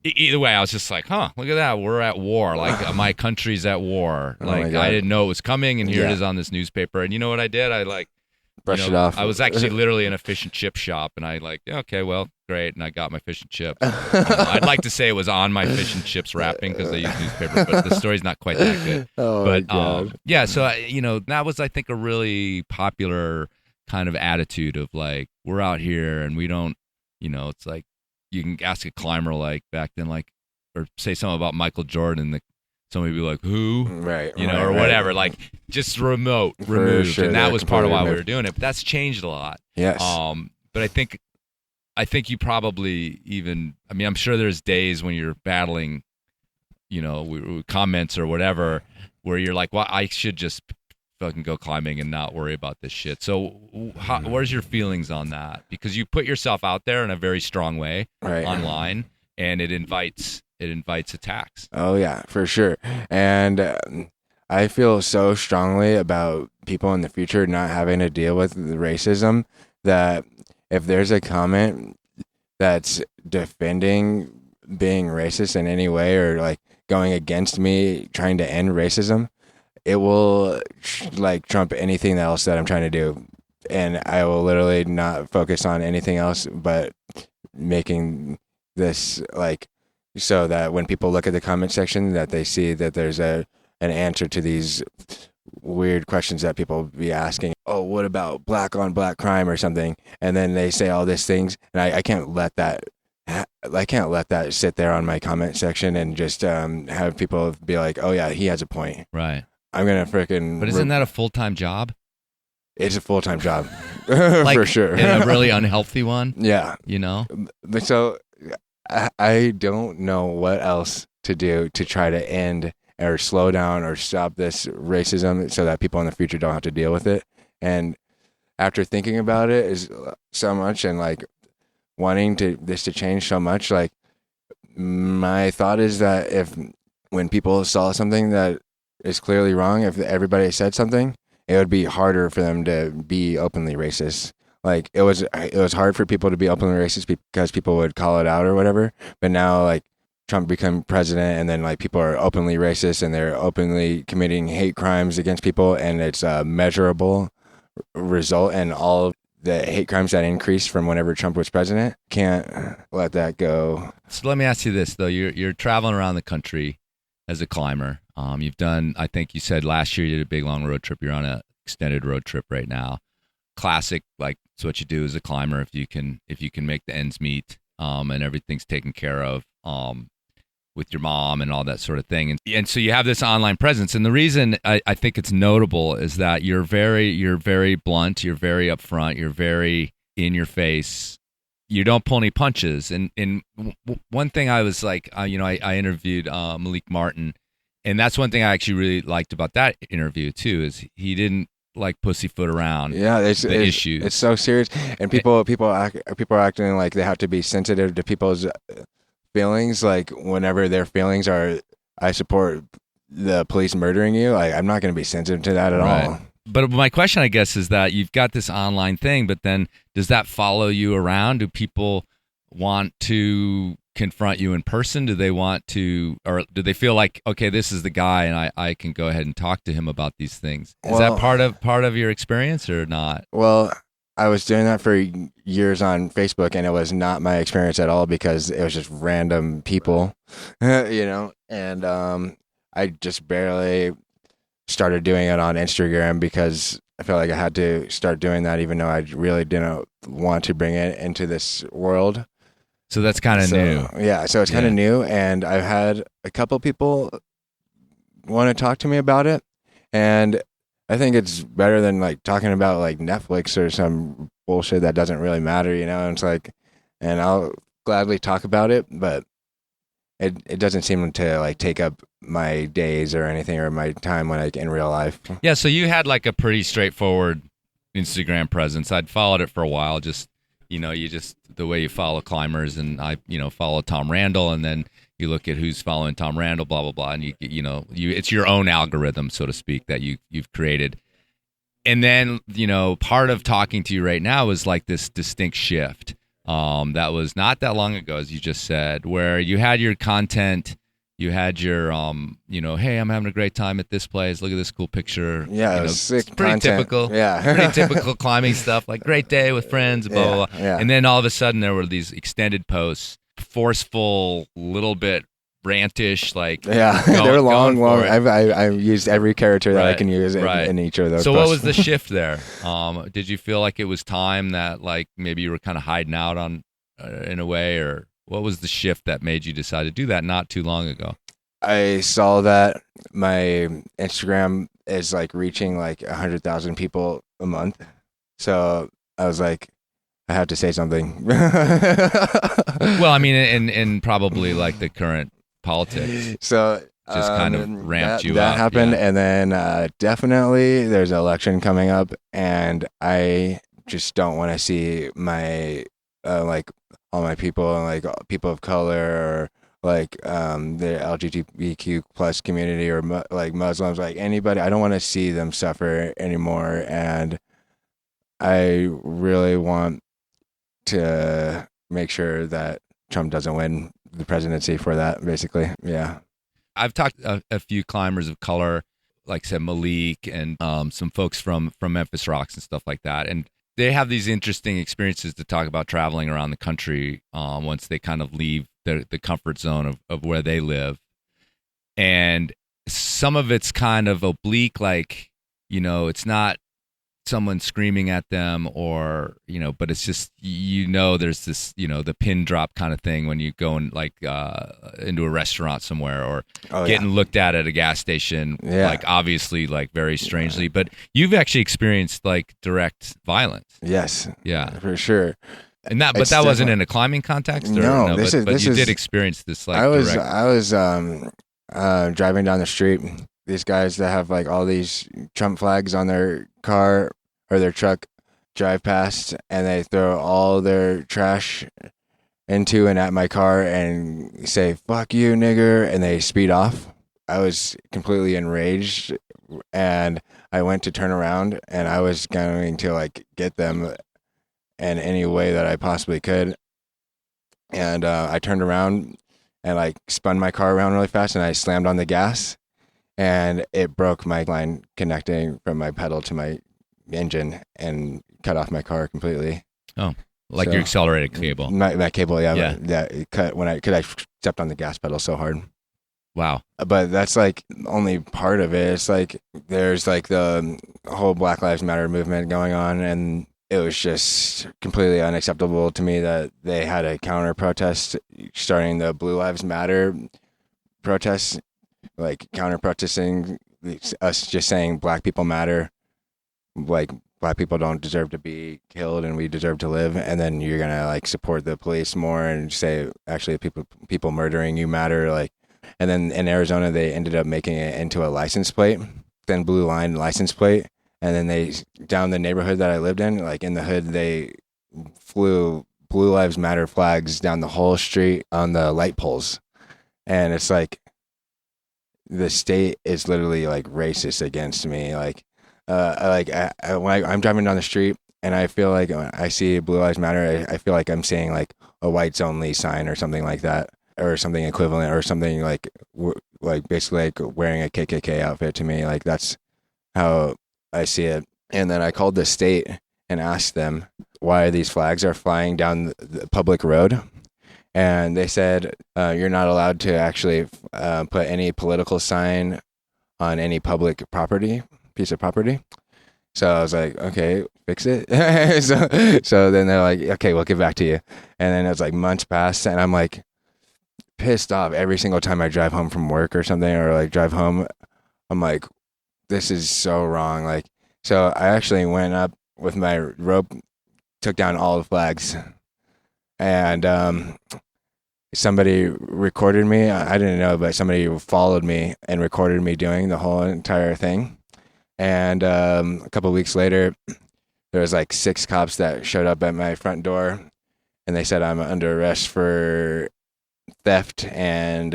either way, I was just like, look at that. We're at war. Like my country's at war. Like I didn't know it was coming, and here it is on this newspaper. And you know what I did? I brushed it off. I was actually literally in a fish and chip shop, and I okay, well, great. And I got my fish and chips. I'd like to say it was on my fish and chips wrapping because they use newspaper, but the story's not quite that good. My God. Yeah, so, that was, I think, a really popular kind of attitude of like, we're out here and we don't, it's like you can ask a climber like back then, like, or say something about Michael Jordan, somebody would be like, who? Right. Or whatever, like just removed. Sure, and that was part of why we were doing it. But that's changed a lot. Yes. But I think you probably even, I'm sure there's days when you're battling, comments or whatever, where you're like, well, I should just fucking go climbing and not worry about this shit. So where's your feelings on that? Because you put yourself out there in a very strong way online, and it invites attacks. Oh yeah, for sure. And I feel so strongly about people in the future not having to deal with racism that if there's a comment that's defending being racist in any way or like going against me trying to end racism, it will like trump anything else that I'm trying to do. And I will literally not focus on anything else but making this like so that when people look at the comment section that they see that there's an answer to these weird questions that people be asking. Oh, what about black on black crime or something? And then they say all these things, and I can't let that. I can't let that sit there on my comment section and just have people be like, "Oh yeah, he has a point." Right. I'm gonna freaking. But isn't that a full-time job? It's a full-time job, like, for sure. And a really unhealthy one. Yeah. So I don't know what else to do to try to end or slow down or stop this racism so that people in the future don't have to deal with it. And after thinking about it is so much and like wanting this to change so much, like my thought is that when people saw something that is clearly wrong, if everybody said something, it would be harder for them to be openly racist. Like it was hard for people to be openly racist because people would call it out or whatever. But now like Trump become president and then like people are openly racist and they're openly committing hate crimes against people, and it's a measurable result, and all of the hate crimes that increased from whenever Trump was president. Can't let that go. So let me ask you this though. You're traveling around the country as a climber. You've done, I think you said last year you did a big long road trip. You're on an extended road trip right now. Classic, like it's what you do as a climber if you can make the ends meet, and everything's taken care of. With your mom and all that sort of thing. And so you have this online presence. And the reason I think it's notable is that you're very blunt, you're very upfront, you're very in your face. You don't pull any punches. And one thing I was like, I interviewed Malik Martin, and that's one thing I actually really liked about that interview too, is he didn't like pussyfoot around the issues. It's so serious. And people are acting like they have to be sensitive to people's feelings, like whenever their feelings are, I support the police murdering you. I'm not going to be sensitive to that at all. But my question, I guess, is that you've got this online thing, but then does that follow you around? Do people want to confront you in person? Do they want to, or do they feel like, okay, this is the guy and I can go ahead and talk to him about these things? Is that part of your experience or not? Well, I was doing that for years on Facebook, and it was not my experience at all because it was just random people, and I just barely started doing it on Instagram because I felt like I had to start doing that, even though I really didn't want to bring it into this world. So that's kind of new. Yeah, so it's kind of new, and I've had a couple people want to talk to me about it, and I think it's better than like talking about like Netflix or some bullshit that doesn't really matter, And it's like, and I'll gladly talk about it, but it doesn't seem to like take up my days or anything or my time when in real life. Yeah, so you had like a pretty straightforward Instagram presence. I'd followed it for a while, just the way you follow climbers, and I follow Tom Randall, and then you look at who's following Tom Randall, blah blah blah, and you it's your own algorithm, so to speak, that you've created. And then part of talking to you right now is like this distinct shift. That was not that long ago, as you just said, where you had your content, you had your, hey, I'm having a great time at this place. Look at this cool picture. Yeah, it was sick pretty content. Typical. Yeah, pretty typical climbing stuff, like great day with friends, blah blah blah. Yeah. And then all of a sudden, there were these extended posts, forceful, little bit rantish, like they were long. I've used every character that I can use in each of those. So what was the shift there? Did you feel like it was time that like maybe you were kind of hiding out on in a way, or what was the shift that made you decide to do that not too long ago? I saw that my Instagram is like reaching like 100,000 people a month, so I was like, I have to say something. Well, I mean, and probably like the current politics. So just kind of ramped you up. That happened, and then definitely there's an election coming up, and I just don't want to see my like all my people, like people of color, or like the LGBTQ plus community, or like Muslims, like anybody. I don't want to see them suffer anymore, and I really want to make sure that Trump doesn't win the presidency for that, basically. Yeah. I've talked to a few climbers of color, like I said, Malik, and some folks from Memphis Rocks and stuff like that. And they have these interesting experiences to talk about traveling around the country once they kind of leave the comfort zone of where they live. And some of it's kind of oblique, like, it's not someone screaming at them, or but it's just there's this the pin drop kind of thing when you go and like into a restaurant somewhere, or getting looked at a gas station, like obviously like very strangely. But you've actually experienced like direct violence. Yes, for sure. And that wasn't in a climbing context, or no, but you did experience this. Like I was driving down the street. These guys that have like all these Trump flags on their car or their truck drive past, and they throw all their trash into and at my car and say, "Fuck you, nigger," and they speed off. I was completely enraged, and I went to turn around, and I was going to like get them in any way that I possibly could. And I turned around and like spun my car around really fast, and I slammed on the gas, and it broke my line connecting from my pedal to my engine and cut off my car completely. Oh, like your accelerated cable. My cable, yeah. It cut when I stepped on the gas pedal so hard. Wow. But that's like only part of it. It's like there's like the whole Black Lives Matter movement going on, and it was just completely unacceptable to me that they had a counter protest starting the Blue Lives Matter protests, like counter protesting us just saying Black people matter. Like Black people don't deserve to be killed and we deserve to live, and then you're gonna like support the police more and say actually people murdering you matter. Like, and then in Arizona they ended up making it into a license plate, then blue line license plate, and then they down the neighborhood that I lived in, like in the hood, they flew Blue Lives Matter flags down the whole street on the light poles, and it's like the state is literally like racist against me. Like when I'm driving down the street and I feel like when I see Blue Lives Matter, I feel like I'm seeing like a whites only sign or something like that, or something equivalent, or something like basically like wearing a KKK outfit to me. Like that's how I see it. And then I called the state and asked them why these flags are flying down the public road. And they said, you're not allowed to actually put any political sign on any public piece of property. So I was like, okay, fix it. so then they're like, okay, we'll get back to you. And then it was like months passed, and I'm like pissed off every single time I drive home from work or something, or like drive home. I'm like, this is so wrong. Like, so I actually went up with my rope, took down all the flags, and somebody recorded me. I didn't know, but somebody followed me and recorded me doing the whole entire thing. And a couple of weeks later, there was like 6 cops that showed up at my front door, and they said I'm under arrest for theft and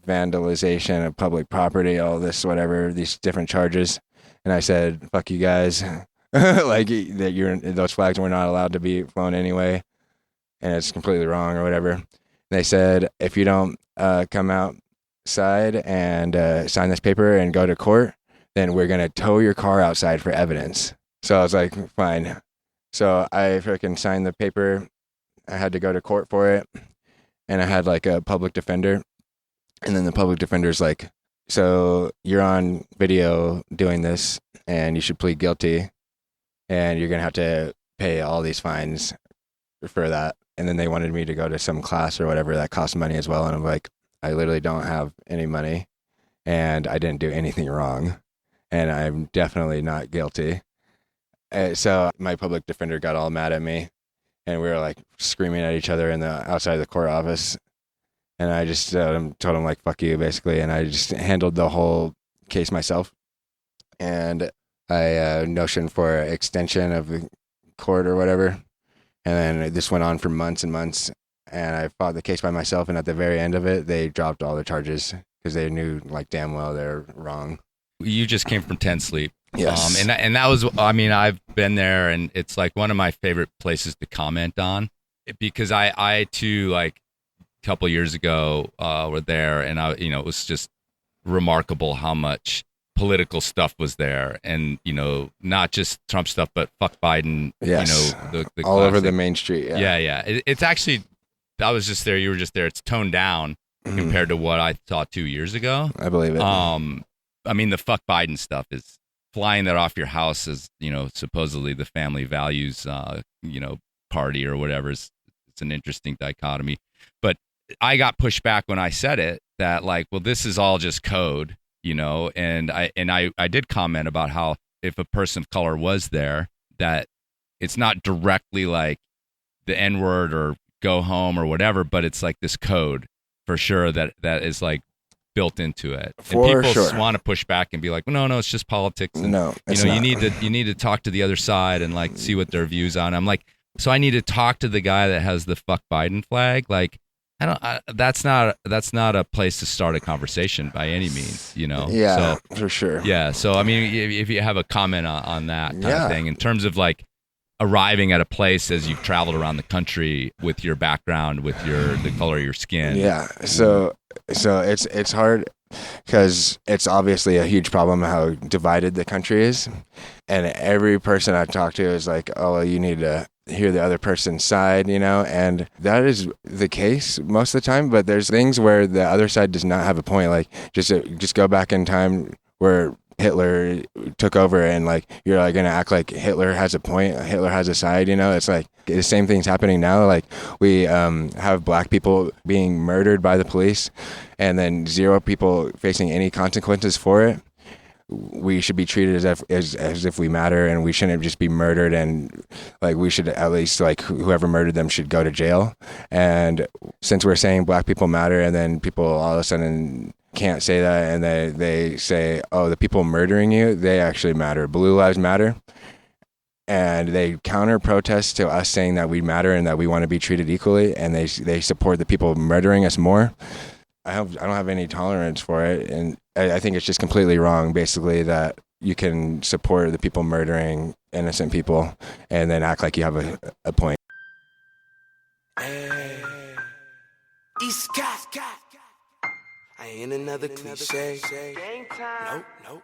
vandalization of public property, all this, whatever, these different charges. And I said, fuck you guys. Like that those flags were not allowed to be flown anyway, and it's completely wrong or whatever. And they said, if you don't come outside and sign this paper and go to court, then we're going to tow your car outside for evidence. So I was like, fine. So I freaking signed the paper. I had to go to court for it. And I had like a public defender. And then the public defender's like, so you're on video doing this and you should plead guilty. And you're going to have to pay all these fines for that. And then they wanted me to go to some class or whatever that costs money as well. And I'm like, I literally don't have any money and I didn't do anything wrong. And I'm definitely not guilty. So my public defender got all mad at me, and we were like screaming at each other outside the court office. And I just told him like, fuck you, basically. And I just handled the whole case myself. And I motioned for extension of the court or whatever. And then this went on for months and months. And I fought the case by myself. And at the very end of it, they dropped all the charges because they knew like damn well they're wrong. You just came from Tent Sleep. Yes. And that was, I mean, I've been there, and it's like one of my favorite places to comment on, because I too, like a couple years ago, were there, and it was just remarkable how much political stuff was there, and not just Trump stuff, but fuck Biden. Yes. The all classic. Over the main street. Yeah. It's actually, I was just there. You were just there. It's toned down compared to what I saw 2 years ago. I believe it. I mean, the fuck Biden stuff is flying that off your house as, supposedly the family values, party or whatever. It's an interesting dichotomy. But I got pushed back when I said it, that like, well, this is all just code, and I did comment about how if a person of color was there, that it's not directly like the N-word or go home or whatever, but it's like this code for sure that is like built into it. For and people sure. want to push back and be like, well, no, it's just politics. And, no, it's you not. you need to talk to the other side and like see what their views on. I'm like, so I need to talk to the guy that has the fuck Biden flag. Like, that's not a place to start a conversation by any means, Yeah, so, for sure. Yeah. So, I mean, if you have a comment on that kind of thing in terms of like arriving at a place as you've traveled around the country with your background, with the color of your skin. Yeah. So it's hard because it's obviously a huge problem how divided the country is. And every person I talk to is like, oh, well, you need to hear the other person's side, and that is the case most of the time. But there's things where the other side does not have a point. Like just go back in time where Hitler took over, and like you're like gonna act like Hitler has a point, Hitler has a side, it's like the same thing's happening now. Like we have black people being murdered by the police, and then 0 people facing any consequences for it. We should be treated as if we matter, and we shouldn't just be murdered, and like we should at least like whoever murdered them should go to jail. And since we're saying black people matter, and then people all of a sudden can't say that, and they say, oh, the people murdering you, they actually matter. Blue lives matter. And they counter protest to us saying that we matter and that we want to be treated equally, and they support the people murdering us more. I don't have any tolerance for it, and I think it's just completely wrong, basically, that you can support the people murdering innocent people and then act like you have a point. Hey. East Coast. I ain't another cliche. Nope.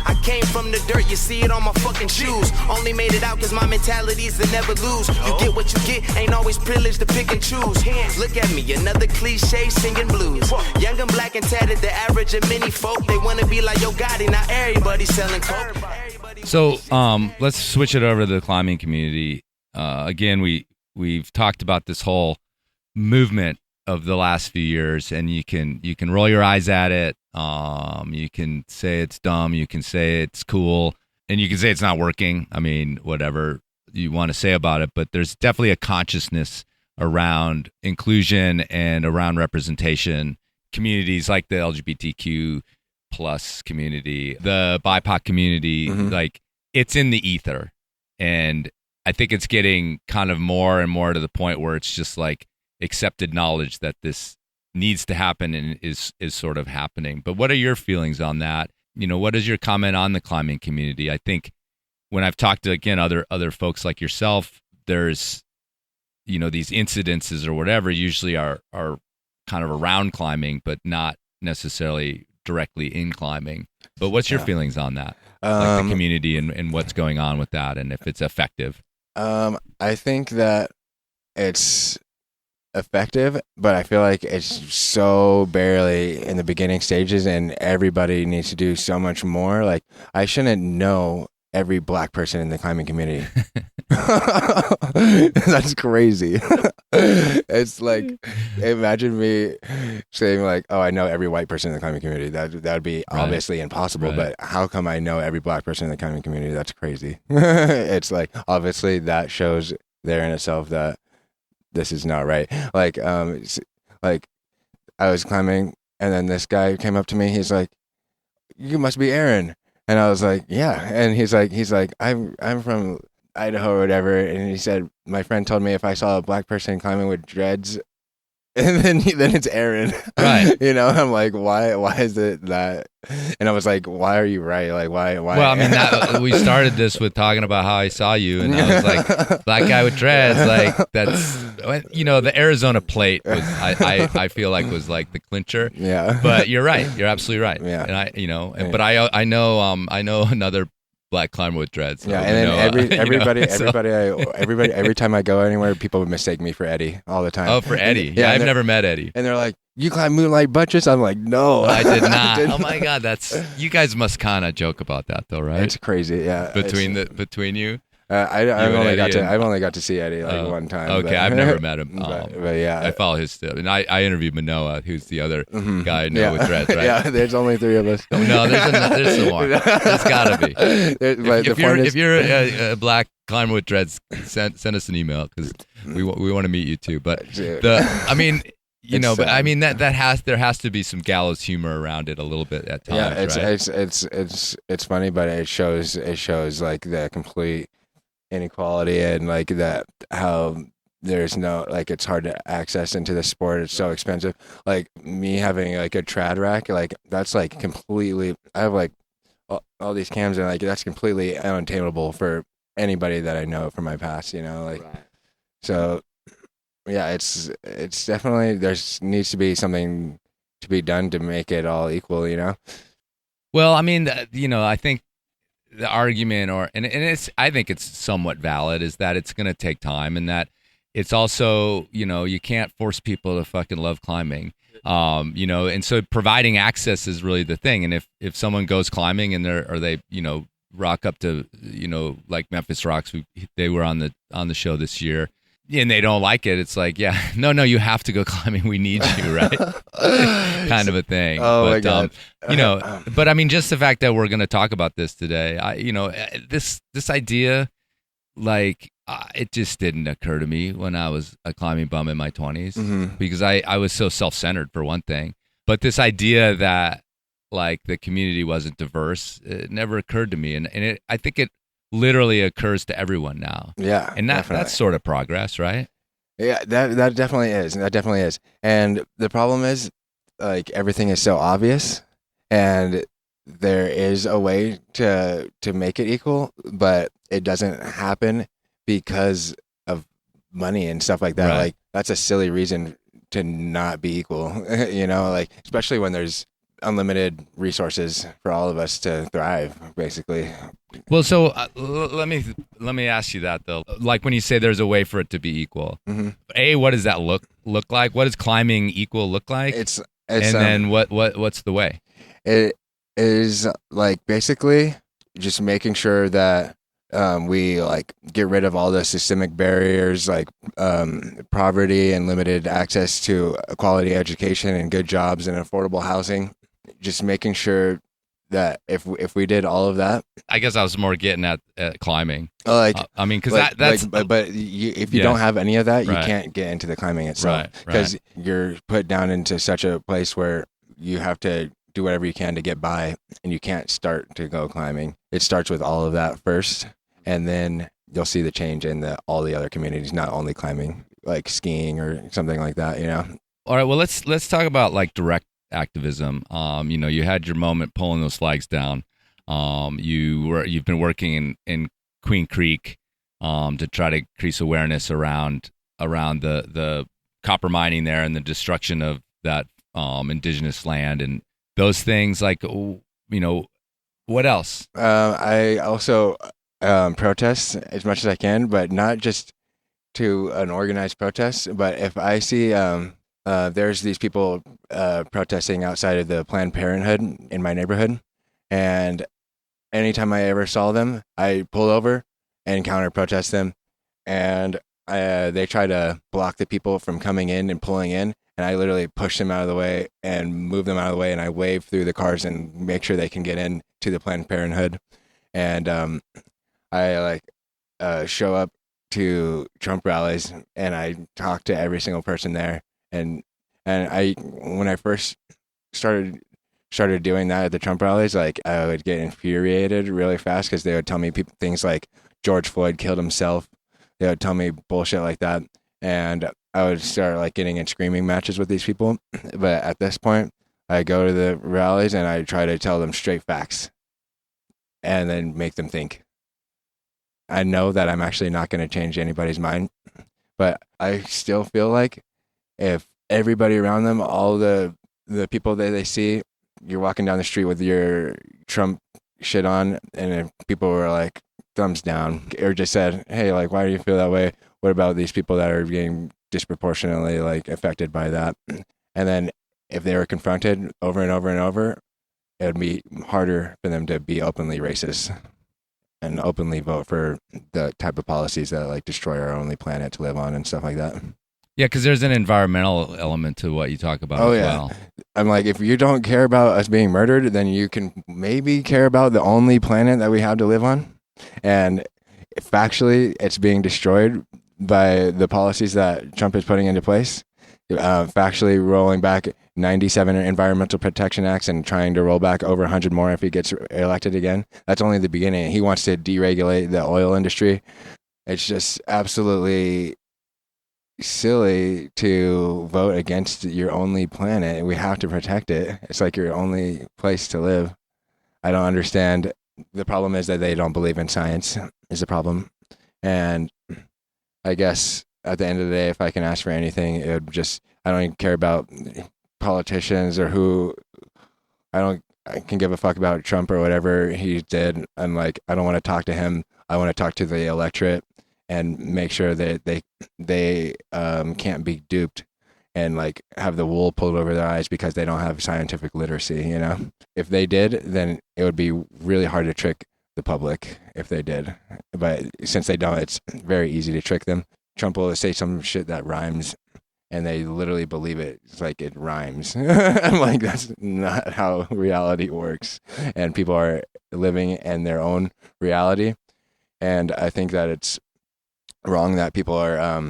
I came from the dirt, you see it on my fucking shoes. Only made it out cause my mentality's to never lose. You get what you get, ain't always privileged to pick and choose. Look at me, another cliche singing blues. Young and black and tatted, the average of many folk. They wanna be like Yo Gotti, now everybody selling coke. So let's switch it over to the climbing community. Again, we've talked about this whole movement of the last few years, and you can roll your eyes at it. You can say it's dumb, you can say it's cool, and you can say it's not working. I mean, whatever you want to say about it, but there's definitely a consciousness around inclusion and around representation. Communities like the LGBTQ plus community, the BIPOC community, like it's in the ether, and I think it's getting kind of more and more to the point where it's just like accepted knowledge that this needs to happen and is sort of happening. But what are your feelings on that? You know, what is your comment on the climbing community? I think when I've talked to, again, other folks like yourself, there's, you know, these incidences or whatever usually are kind of around climbing, but not necessarily directly in climbing. But what's your feelings on that? Like the community and what's going on with that, and if it's effective? I think that it's effective, but I feel like it's so barely in the beginning stages, and everybody needs to do so much more. Like, I shouldn't know every black person in the climbing community. That's crazy. It's like, imagine me saying like, oh, I know every white person in the climbing community. That would be obviously impossible. Right. But how come I know every black person in the climbing community? That's crazy. It's like, obviously that shows there in itself that this is not right. Like I was climbing, and then this guy came up to me. He's like, "You must be Aaron." And I was like, "Yeah." And he's like, I'm from Idaho or whatever. And he said, "My friend told me if I saw a black person climbing with dreads, and then it's Aaron." Right. You know, I'm like, why is it that? And I was like, why are you right? Like, why? Well, I mean, we started this with talking about how I saw you, and I was like, black guy with dreads, like that's, you know, the Arizona plate was, I feel like was like the clincher. Yeah. But you're right. You're absolutely right. Yeah. And but I know another black climber with dreads. So yeah, and then everybody, every time I go anywhere, people would mistake me for Eddie all the time. Oh, for Eddie? Yeah, I've never met Eddie. And they're like, "You climb Moonlight Buttress?" I'm like, "No, I did not." Oh my God, you guys must kind of joke about that though, right? It's crazy, yeah. Between you. I've only got to see Eddie like one time. Okay, I've never met him. But yeah, I follow his stuff, and I interviewed Manoa, who's the other guy I know with dreads, right? Yeah, there's only 3 of us. No, there's some more. There's gotta be. If you're a black climber with dreads, send us an email because we want to meet you too. But I mean. You know, but I mean there has to be some gallows humor around it a little bit at times. Yeah, it's funny, but it shows like the complete inequality and like that how there's no, like, it's hard to access into the sport. It's so expensive. Like me having like a trad rack, like that's like completely. I have like all these cams and like that's completely unattainable for anybody that I know from my past. You know, like so. Yeah, it's definitely, needs to be something to be done to make it all equal, you know? Well, I mean, you know, I think the argument I think it's somewhat valid, is that it's going to take time, and that it's also, you know, you can't force people to fucking love climbing. You know, and so providing access is really the thing. And if someone goes climbing and they, you know, rock up to, you know, like Memphis Rocks, they were on the show this year, and they don't like it, it's like, yeah, no, you have to go climbing. We need you, right? Kind of a thing. Oh, my God. You know, but I mean, just the fact that we're going to talk about this today, you know, this idea, like, it just didn't occur to me when I was a climbing bum in my 20s, because I was so self-centered, for one thing. But this idea that, like, the community wasn't diverse, it never occurred to me. And I think it literally occurs to everyone now. Yeah, and that's sort of progress, right? Yeah, that definitely is. That definitely is. And the problem is, like, everything is so obvious, and there is a way to make it equal, but it doesn't happen because of money and stuff like that. Right. Like that's a silly reason to not be equal, you know, like especially when there's unlimited resources for all of us to thrive, basically. Well, so let me ask you that though. Like when you say there's a way for it to be equal, A, what does that look like? What does climbing equal look like? It's and then what's the way? It is like basically just making sure that we like get rid of all the systemic barriers like poverty and limited access to quality education and good jobs and affordable housing. Just making sure that if we did all of that, I guess I was more getting at climbing. Like I mean, because like, that's but if you don't have any of that, you can't get into the climbing itself, because you're put down into such a place where you have to do whatever you can to get by, and you can't start to go climbing. It starts with all of that first, and then you'll see the change in all the other communities, not only climbing, like skiing or something like that, you know. All right, well let's talk about like direct activism. You know, you had your moment pulling those flags down. You've been working in Queen Creek to try to increase awareness around the copper mining there and the destruction of that indigenous land and those things. Like, you know, what else? I also protest as much as I can, but not just to an organized protest. But if I see there's these people protesting outside of the Planned Parenthood in my neighborhood, and anytime I ever saw them, I pull over and counter protest them, and they try to block the people from coming in and pulling in, and I literally push them out of the way and move them out of the way, and I wave through the cars and make sure they can get in to the Planned Parenthood, and I show up to Trump rallies and I talk to every single person there. And when I first started doing that at the Trump rallies, like I would get infuriated really fast because they would tell me things like George Floyd killed himself. They would tell me bullshit like that, and I would start like getting in screaming matches with these people. But at this point, I go to the rallies and I try to tell them straight facts, and then make them think. I know that I'm actually not going to change anybody's mind, but I still feel like if everybody around them, all the people that they see, you're walking down the street with your Trump shit on, and if people were like thumbs down or just said, hey, like, why do you feel that way? What about these people that are getting disproportionately like affected by that? And then if they were confronted over and over and over, it would be harder for them to be openly racist and openly vote for the type of policies that like destroy our only planet to live on and stuff like that. Yeah, because there's an environmental element to what you talk about well. I'm like, if you don't care about us being murdered, then you can maybe care about the only planet that we have to live on. And factually, it's being destroyed by the policies that Trump is putting into place. Factually rolling back 97 environmental protection acts and trying to roll back over 100 more if he gets elected again. That's only the beginning. He wants to deregulate the oil industry. It's just absolutely silly to vote against your only planet. We have to protect it. It's like your only place to live. I don't understand. The problem is that they don't believe in science is the problem. And I guess at the end of the day, if I can ask for anything, it would just, I don't even care about politicians or who, I can give a fuck about Trump or whatever he did. I'm like, I don't want to talk to him. I want to talk to the electorate and make sure that they can't be duped and like have the wool pulled over their eyes because they don't have scientific literacy, you know? If they did, then it would be really hard to trick the public if they did. But since they don't, it's very easy to trick them. Trump will say some shit that rhymes and they literally believe it. It's like it rhymes. I'm like, that's not how reality works. And people are living in their own reality. And I think that it's wrong that people are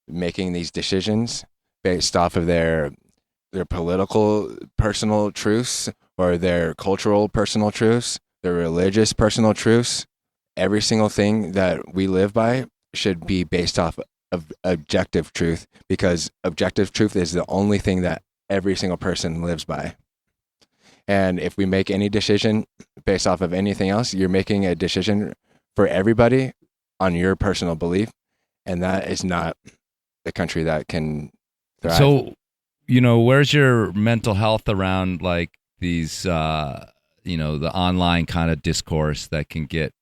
making these decisions based off of their political personal truths or their cultural personal truths, their religious personal truths. Every single thing that we live by should be based off of objective truth, because objective truth is the only thing that every single person lives by. And if we make any decision based off of anything else, you're making a decision for everybody on your personal belief. And that is not the country that can thrive. So, where's your mental health around like these, the online kind of discourse that can get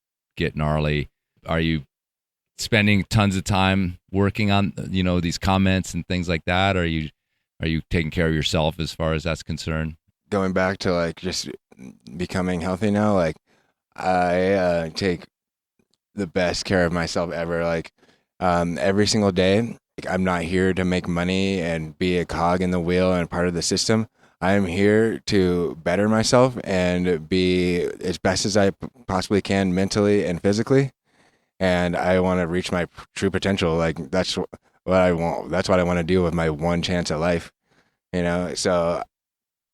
gnarly? Are you spending tons of time working on, these comments and things like that? Are you taking care of yourself as far as that's concerned? Going back to like just becoming healthy now, like I take the best care of myself ever. Like every single day, I'm not here to make money and be a cog in the wheel and part of the system. I'm here to better myself and be as best as I possibly can mentally and physically. And I want to reach my true potential. Like that's what I want. That's what I want to do with my one chance at life. So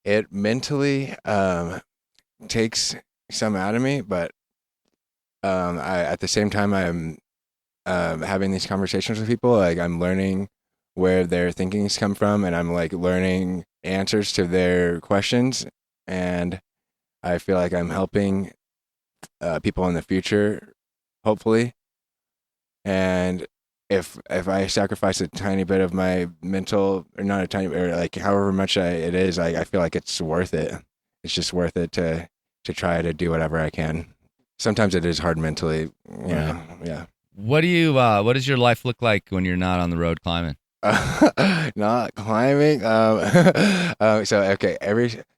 it mentally takes some out of me, but at the same time, I'm having these conversations with people. Like I'm learning where their thinkings come from, and I'm like learning answers to their questions. And I feel like I'm helping people in the future, hopefully. And if I sacrifice a tiny bit of my mental, or not a tiny, or like however much it is, I feel like it's worth it. It's just worth it to try to do whatever I can. Sometimes it is hard mentally, yeah. What does your life look like when you're not on the road climbing? Not climbing. This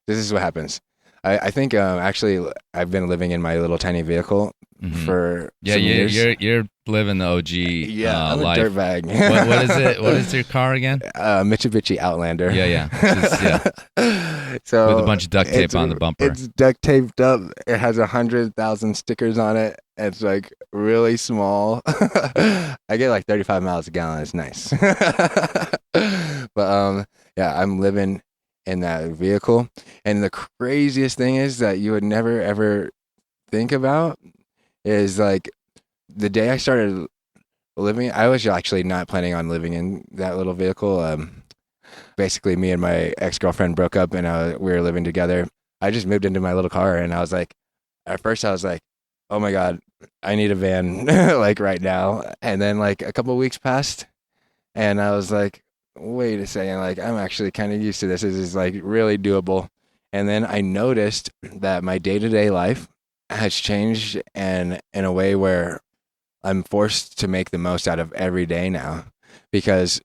is what happens. I think actually I've been living in my little tiny vehicle for some years. You're living the OG I'm life. a dirtbag. What is it? What is your car again? Mitsubishi Outlander. Yeah. So with a bunch of duct tape on the bumper. It's duct taped up. It has 100,000 stickers on it. It's like really small. I get like 35 miles a gallon. It's nice. But I'm living in that vehicle. And the craziest thing is that you would never ever think about is like the day I started living, I was actually not planning on living in that little vehicle. Basically me and my ex-girlfriend broke up and we were living together. I just moved into my little car and at first I was like, oh my God, I need a van like right now. And then like a couple of weeks passed and I was like, wait a second, like I'm actually kind of used to this. This is like really doable. And then I noticed that my day-to-day life has changed and in a way where I'm forced to make the most out of every day now, because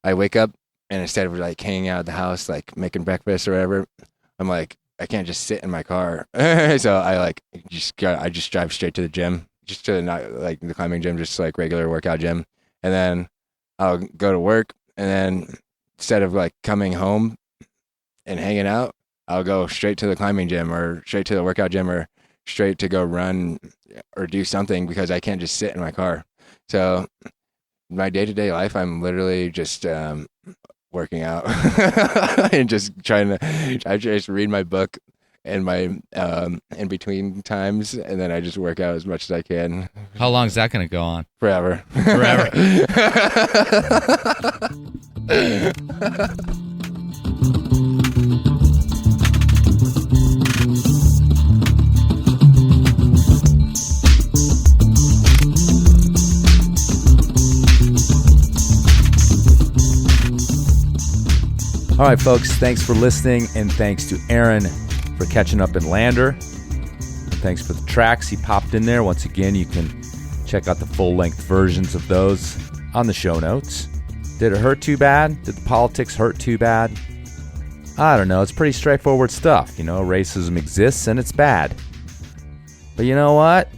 I wake up and instead of like hanging out at the house, like making breakfast or whatever, I'm like, I can't just sit in my car. So I just drive straight to the gym, just to not like the climbing gym, just like regular workout gym. And then I'll go to work. And then instead of like coming home and hanging out, I'll go straight to the climbing gym or straight to the workout gym or straight to go run or do something, because I can't just sit in my car. So my day-to-day life, I'm literally just working out and just I just read my book in my in between times, and then I just work out as much as I can. How long is that going to go on? Forever. All right, folks, thanks for listening, and thanks to Aaron for catching up in Lander. And thanks for the tracks he popped in there. Once again, you can check out the full-length versions of those on the show notes. Did it hurt too bad? Did the politics hurt too bad? I don't know. It's pretty straightforward stuff. Racism exists, and it's bad. But you know what?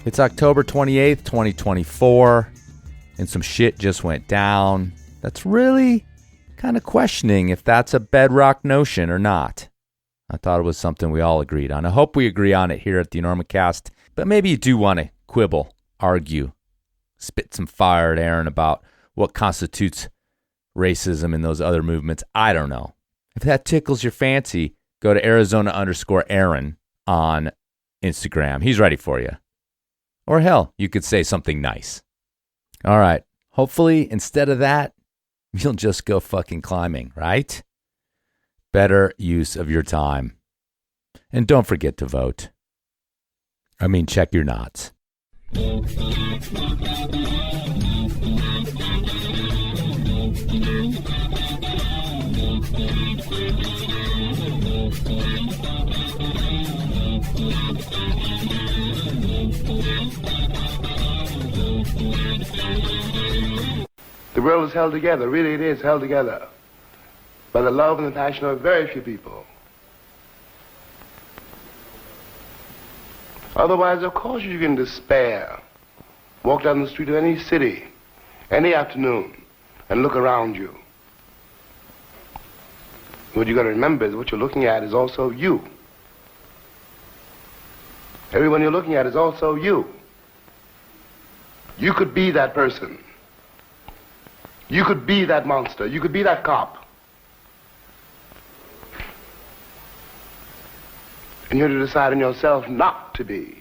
It's October 28th, 2024, and some shit just went down. That's really kind of questioning if that's a bedrock notion or not. I thought it was something we all agreed on. I hope we agree on it here at the Enormocast, but maybe you do want to quibble, argue, spit some fire at Aaron about what constitutes racism in those other movements. I don't know. If that tickles your fancy, go to Arizona_Aaron on Instagram. He's ready for you. Or hell, you could say something nice. All right. Hopefully, instead of that, you'll just go fucking climbing, right? Better use of your time. And don't forget to vote. I mean, check your knots. The world is held together, really it is held together, by the love and the passion of very few people. Otherwise, of course, you can despair. Walk down the street of any city, any afternoon, and look around you. What you got to remember is what you're looking at is also you. Everyone you're looking at is also you. You could be that person. You could be that monster. You could be that cop. And you have to decide in yourself not to be.